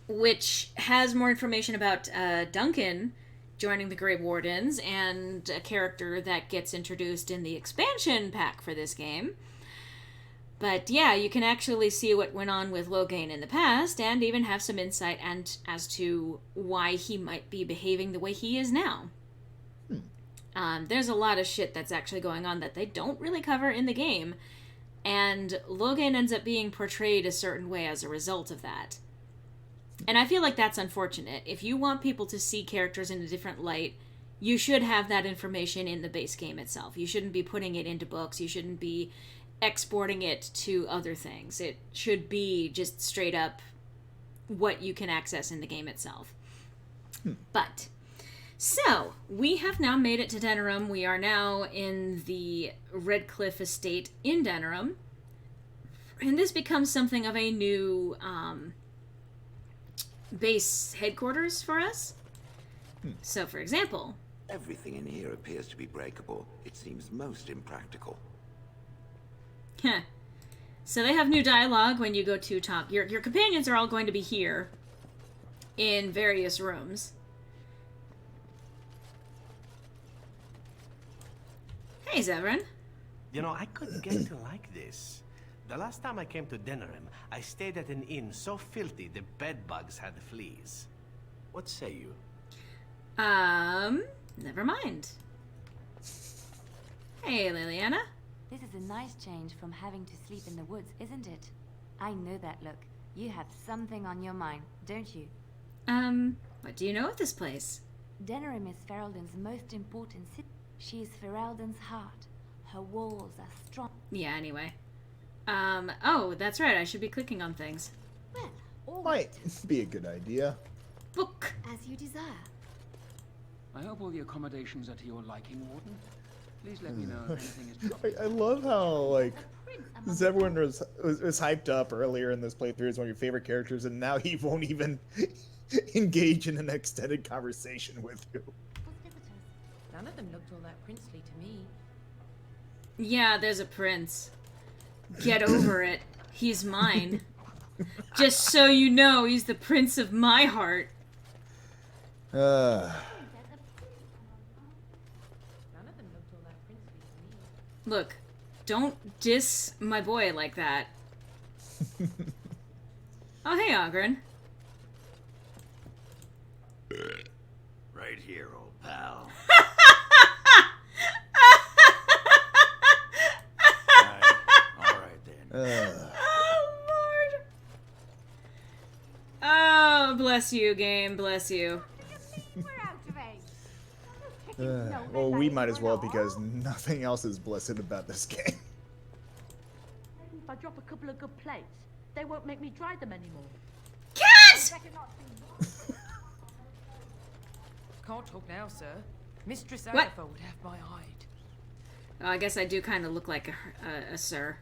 S1: which has more information about Duncan joining the Grey Wardens, and a character that gets introduced in the expansion pack for this game. But yeah, you can actually see what went on with Loghain in the past, and even have some insight as to why he might be behaving the way he is now. There's a lot of shit that's actually going on that they don't really cover in the game, and Loghain ends up being portrayed a certain way as a result of that. And I feel like that's unfortunate. If you want people to see characters in a different light, you should have that information in the base game itself. You shouldn't be putting it into books. You shouldn't be exporting it to other things. It should be just straight up what you can access in the game itself. But, so, we have now made it to Denerim. We are now in the Redcliffe estate in Denerim. And this becomes something of a new base headquarters for us. So, for example...
S4: Everything in here appears to be breakable. It seems most impractical.
S1: So they have new dialogue when you go to top. Your companions are all going to be here in various rooms. Hey, Zevran.
S19: You know, I couldn't get to like this. The last time I came to Denerim, I stayed at an inn so filthy the bed bugs had fleas. What say you?
S1: Never mind. Hey, Liliana.
S8: This is a nice change from having to sleep in the woods, isn't it? I know that look. You have something on your mind, don't you?
S1: What do you know of this place?
S8: Denerim is Ferelden's most important city. She is Ferelden's heart. Her walls are strong.
S1: Yeah, anyway. Oh, that's right. I should be clicking on things.
S8: Well,
S2: Might be a good idea.
S1: Book.
S8: As you desire.
S13: I hope all the accommodations are to your liking, Warden. Please let me know if anything is troubling.
S2: I love how, like, everyone was hyped up earlier in this playthrough as one of your favorite characters, and now he won't even engage in an extended conversation with you.
S5: None of them looked all that princely to me.
S1: Yeah, there's a prince. Get over it. He's mine. Just so you know, he's the prince of my heart. Look, don't diss my boy like that. Oh, hey, Oghren.
S4: here, old pal. All right then.
S1: Oh, Lord. Oh, bless you, game. Bless you.
S2: Well, we might as well because nothing else is blessed about this game.
S20: If I drop a couple of good plates, they won't make me dry them anymore.
S1: Cat!
S21: Can't talk now, sir. Mistress
S1: What?
S21: Agatha would have my hide.
S1: Oh, I guess I do kind of look like a sir.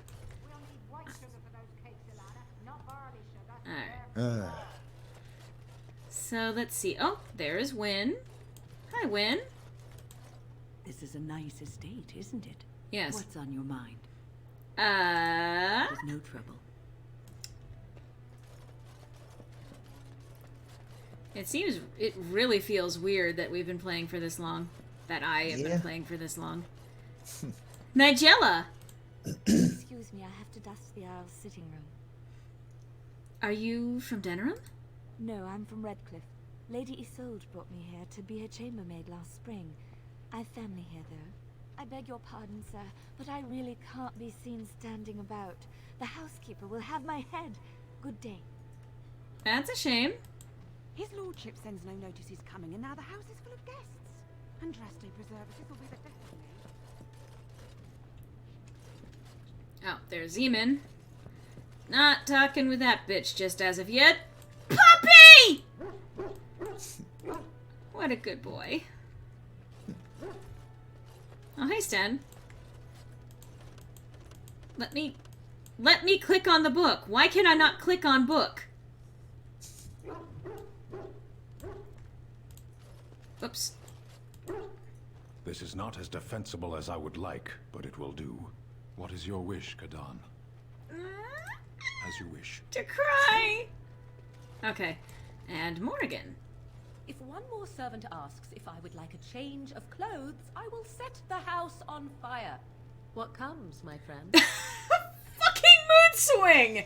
S1: Alright. So let's see. Oh, there's Wynn. Hi, Wynn.
S9: This is a nice estate, isn't it?
S1: Yes.
S9: What's on your mind?
S1: There's
S9: no trouble.
S1: It really feels weird that we've been playing for this long. That I have been playing for this long. Nigella!
S8: Excuse me, I have to dust the Earl's sitting room.
S1: Are you from Denerim?
S8: No, I'm from Redcliffe. Lady Isolde brought me here to be her chambermaid last spring. I've family here, though. I beg your pardon, sir, but I really can't be seen standing about. The housekeeper will have my head. Good day.
S1: That's a shame.
S22: His lordship sends no notice he's coming, and now the house is full of guests. And Drasty preservatives will be the death of me.
S1: Oh, there's Zeman. Not talking with that bitch just as of yet. Puppy! What a good boy. Oh, hey, Sten. Let me click on the book. Why can I not click on book? Oops.
S11: This is not as defensible as I would like, but it will do. What is your wish, Kadan? As you wish.
S1: To cry! Okay. And Morrigan.
S18: If one more servant asks if I would like a change of clothes, I will set the house on fire.
S23: What comes, my friend?
S1: Fucking mood swing!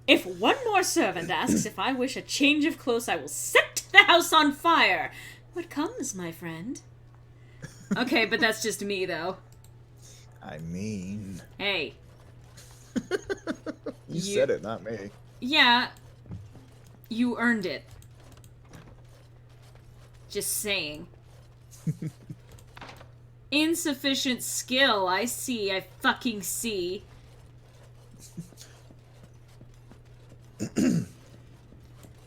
S1: If one more servant asks if I wish a change of clothes, I will set the house on fire. What comes, my friend? Okay, but that's just me, though.
S2: I mean...
S1: Hey.
S2: You said it, not me.
S1: Yeah. You earned it. Just saying. Insufficient skill. I see. I fucking see.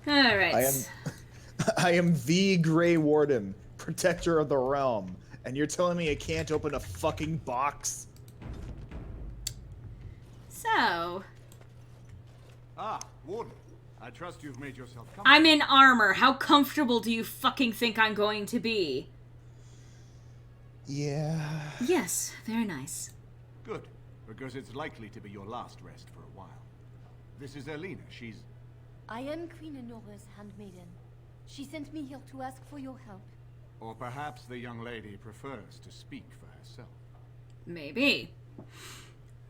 S1: Alright.
S2: I am the Grey Warden, protector of the realm, and you're telling me I can't open a fucking box?
S1: So...
S16: Ah, Warden. I trust you've made yourself comfortable.
S1: I'm in armor. How comfortable do you fucking think I'm going to be?
S2: Yeah.
S1: Yes, very nice.
S16: Good, because it's likely to be your last rest for a while. This is Elena. She's...
S24: I am Queen Enora's handmaiden. She sent me here to ask for your help.
S16: Or perhaps the young lady prefers to speak for herself.
S1: Maybe.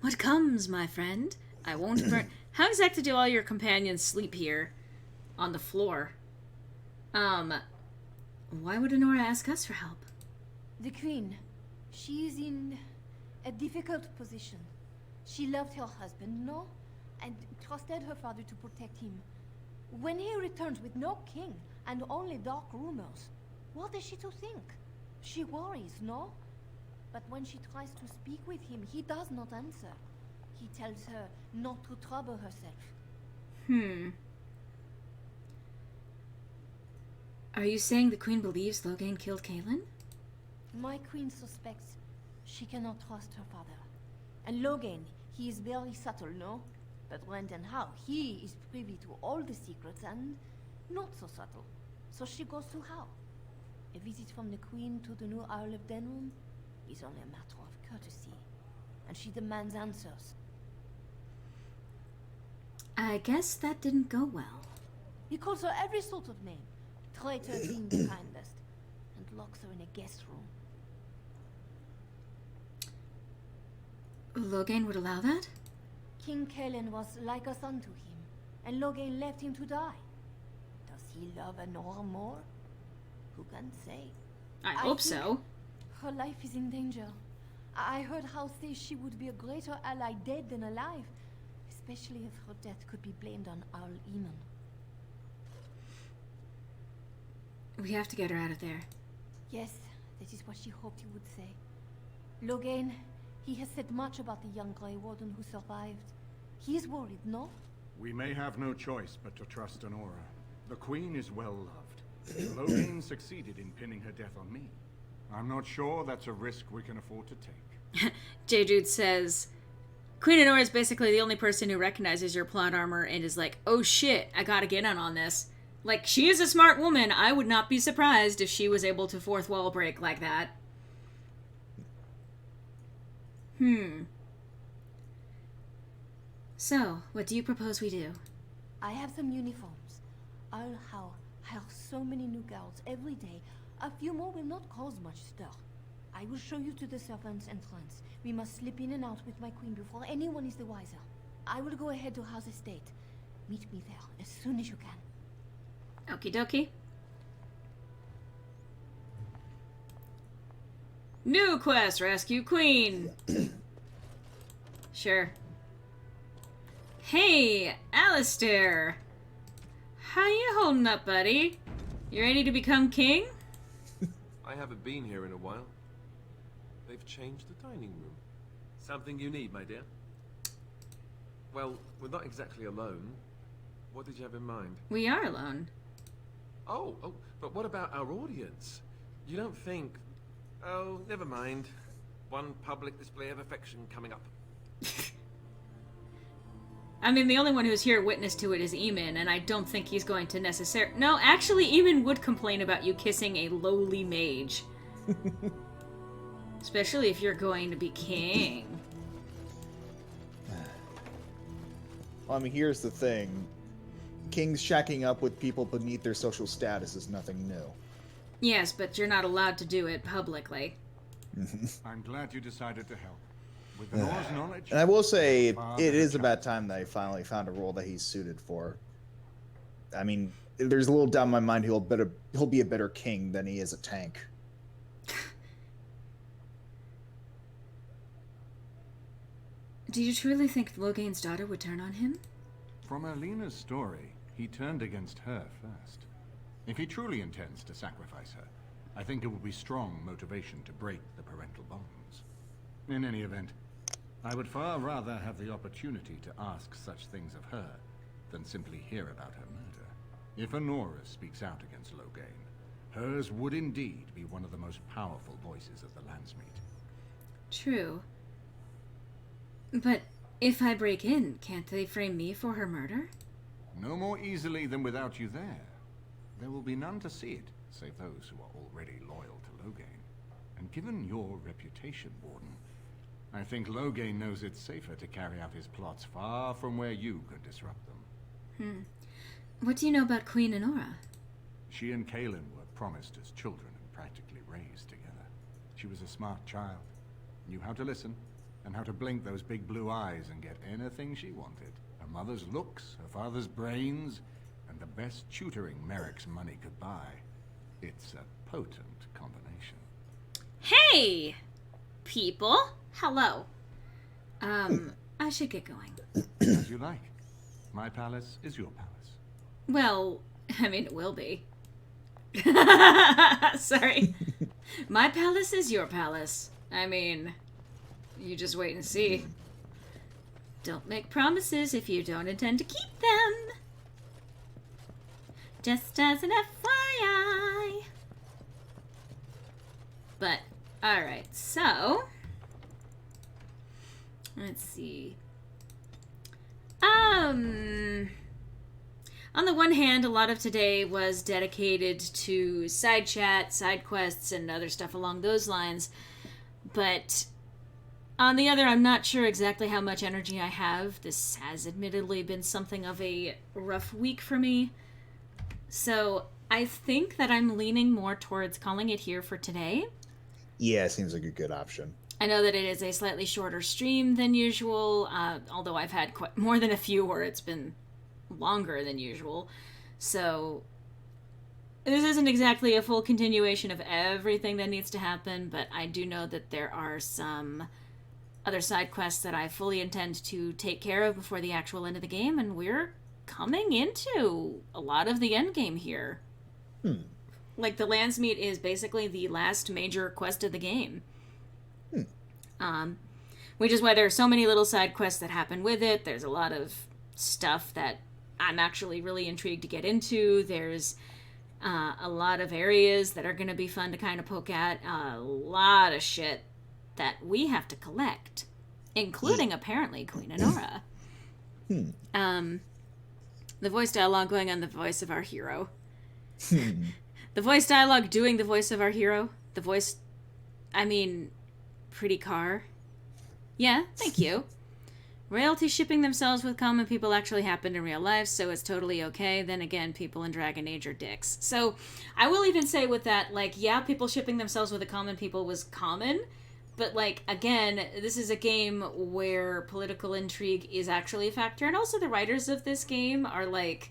S1: What comes, my friend? I won't burn... How exactly do all your companions sleep here? On the floor? Why would Enora ask us for help?
S24: The Queen. She is in a difficult position. She loved her husband, no? And trusted her father to protect him. When he returns with no king and only dark rumors, what is she to think? She worries, no? But when she tries to speak with him, he does not answer. He tells her not to trouble herself.
S1: Are you saying the Queen believes Loghain killed Kaelin?
S24: My Queen suspects she cannot trust her father. And Loghain, he is very subtle, no? But when and how, he is privy to all the secrets and not so subtle. So she goes to how? A visit from the Queen to the new Isle of Denerim is only a matter of courtesy. And she demands answers.
S1: I guess that didn't go well.
S24: He calls her every sort of name, traitor being the kindest, and locks her in a guest room.
S1: Loghain would allow that?
S24: King Kaelin was like a son to him, and Loghain left him to die. Does he love Enora more? Who can say?
S1: I hope
S24: think
S1: so.
S24: Her life is in danger. I heard Hal say she would be a greater ally dead than alive, especially if her death could be blamed on Al Eamon.
S1: We have to get her out of there.
S24: Yes, that is what she hoped you would say. Logain, he has said much about the young Grey Warden who survived. He is worried, no?
S16: We may have no choice but to trust Honora. The Queen is well loved. Logain succeeded in pinning her death on me. I'm not sure that's a risk we can afford to take.
S1: J. Jude says, Queen Honora is basically the only person who recognizes your plot armor and is like, oh shit, I gotta get in on this. Like, she is a smart woman. I would not be surprised if she was able to fourth wall break like that. So, what do you propose we do?
S24: I have some uniforms. I'll hire so many new girls every day. A few more will not cause much stir. I will show you to the servants' entrance. We must slip in and out with my queen before anyone is the wiser. I will go ahead to House Estate. Meet me there as soon as you can.
S1: Okie dokie. New quest, rescue queen. Sure. Hey, Alistair. How you holding up, buddy? You ready to become king?
S7: I haven't been here in a while. They've changed the dining room. Something you need, my dear? Well, we're not exactly alone. What did you have in mind?
S1: We are alone.
S7: Oh, but what about our audience? You don't think... Oh, never mind. One public display of affection coming up.
S1: I mean, the only one who's here witness to it is Eamon, and I don't think he's going to necessarily... No, actually, Eamon would complain about you kissing a lowly mage. Especially if you're going to be king.
S2: Well, I mean, here's the thing. Kings shacking up with people beneath their social status is nothing new.
S1: Yes, but you're not allowed to do it publicly.
S16: I'm glad you decided to help. With Honora's knowledge...
S2: And I will say, it is about time that I finally found a role that he's suited for. I mean, there's a little doubt in my mind he'll be a better king than he is a tank.
S1: Do you truly think Logain's daughter would turn on him?
S16: From Alina's story, he turned against her first. If he truly intends to sacrifice her, I think it will be strong motivation to break the parental bonds. In any event, I would far rather have the opportunity to ask such things of her than simply hear about her murder. If Honora speaks out against Logain, hers would indeed be one of the most powerful voices of the Landsmeet.
S1: True. But if I break in, can't they frame me for her murder?
S16: No more easily than without you there. There will be none to see it, save those who are already loyal to Logain. And given your reputation, Warden, I think Logain knows it's safer to carry out his plots far from where you could disrupt them.
S1: What do you know about Queen Honora?
S16: She and Kaelin were promised as children and practically raised together. She was a smart child, knew how to listen, and how to blink those big blue eyes and get anything she wanted. Her mother's looks, her father's brains, and the best tutoring Merrick's money could buy. It's a potent combination.
S1: Hey! People! Hello. I should get going.
S16: As you like. My palace is your palace.
S1: Well, I mean, it will be. Sorry. My palace is your palace. I mean, you just wait and see. Don't make promises if you don't intend to keep them. Just as an FYI. But, alright, so... Let's see. On the one hand, a lot of today was dedicated to side chat, side quests, and other stuff along those lines. But on the other, I'm not sure exactly how much energy I have. This has admittedly been something of a rough week for me. So I think that I'm leaning more towards calling it here for today.
S2: Yeah, seems like a good option.
S1: I know that it is a slightly shorter stream than usual, although I've had more than a few where it's been longer than usual. So this isn't exactly a full continuation of everything that needs to happen, but I do know that there are some other side quests that I fully intend to take care of before the actual end of the game, and we're coming into a lot of the end game here. Like, the Landsmeet is basically the last major quest of the game. Which is why there are so many little side quests that happen with it. There's a lot of stuff that I'm actually really intrigued to get into. There's a lot of areas that are going to be fun to kind of poke at. A lot of shit that we have to collect, including apparently Queen Honora. The voice dialogue going on the voice of our hero. The voice dialogue doing the voice of our hero. The voice, I mean, pretty car. Yeah, thank you. Royalty shipping themselves with common people actually happened in real life, so it's totally okay. Then again, people in Dragon Age are dicks. So I will even say with that, like, yeah, people shipping themselves with the common people was common, but, like, again, this is a game where political intrigue is actually a factor, and also the writers of this game are, like,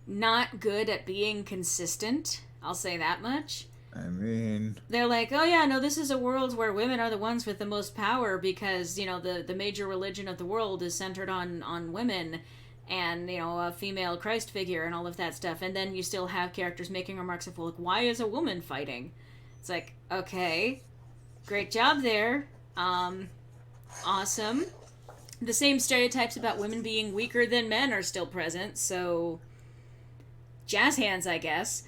S1: not good at being consistent. I'll say that much.
S2: I mean...
S1: They're like, oh yeah, no, this is a world where women are the ones with the most power because, you know, the major religion of the world is centered on women and, you know, a female Christ figure and all of that stuff. And then you still have characters making remarks of, like, why is a woman fighting? It's like, okay, great job there. Awesome. The same stereotypes about women being weaker than men are still present, so... jazz hands, I guess.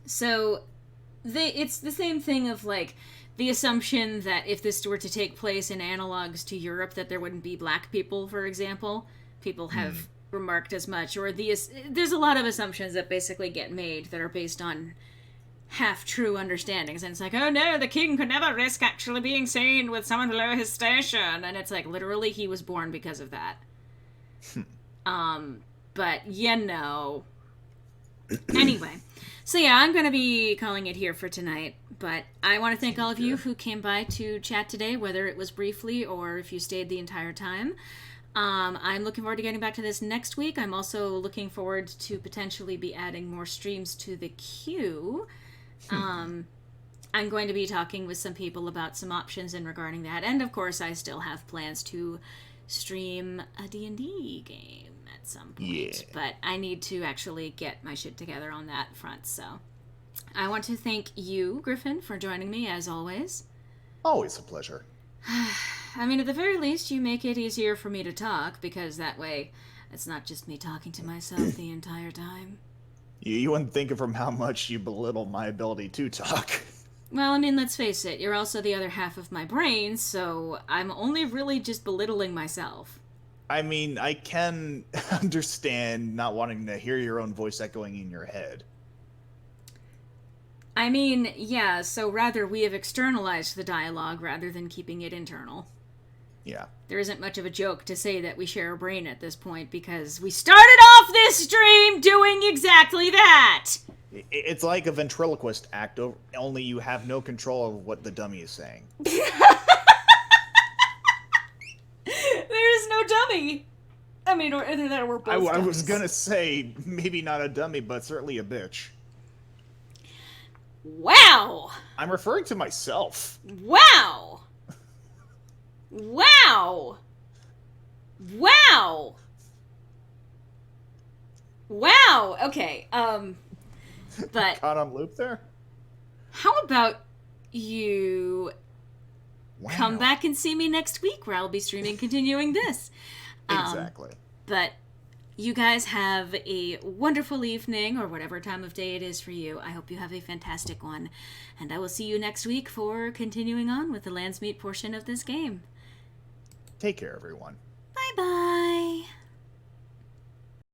S1: So, it's the same thing of, like, the assumption that if this were to take place in analogs to Europe, that there wouldn't be black people, for example. People have remarked as much. Or there's a lot of assumptions that basically get made that are based on half-true understandings. And it's like, oh no, the king could never risk actually being seen with someone below his station. And it's like, literally, he was born because of that. But, you know. Anyway. So yeah, I'm going to be calling it here for tonight, but I want to thank all of you who came by to chat today, whether it was briefly or if you stayed the entire time. I'm looking forward to getting back to this next week. I'm also looking forward to potentially be adding more streams to the queue. I'm going to be talking with some people about some options in regarding that, and of course I still have plans to stream a D&D game at some point, but I need to actually get my shit together on that front. So I want to thank you, Griffin, for joining me as always.
S2: Always a pleasure.
S1: I mean, at the very least, you make it easier for me to talk, because that way it's not just me talking to myself the entire time.
S2: You wouldn't think of from how much you belittle my ability to talk.
S1: Well, I mean, let's face it, you're also the other half of my brain, so I'm only really just belittling myself.
S2: I mean, I can understand not wanting to hear your own voice echoing in your head.
S1: I mean, yeah, so rather we have externalized the dialogue rather than keeping it internal.
S2: Yeah.
S1: There isn't much of a joke to say that we share a brain at this point, because we started off this stream doing exactly that!
S2: It's like a ventriloquist act, only you have no control of what the dummy is saying.
S1: There is no dummy! I mean, or either that or we're both
S2: I was
S1: dummies.
S2: gonna say, maybe not a dummy, but certainly a bitch.
S1: Wow!
S2: I'm referring to myself.
S1: Wow! Wow! Wow! Wow! Okay, but...
S2: Caught on loop there?
S1: How about you come back and see me next week, where I'll be streaming continuing this.
S2: Exactly.
S1: But you guys have a wonderful evening, or whatever time of day it is for you. I hope you have a fantastic one. And I will see you next week for continuing on with the Landsmeet portion of this game.
S2: Take care, everyone.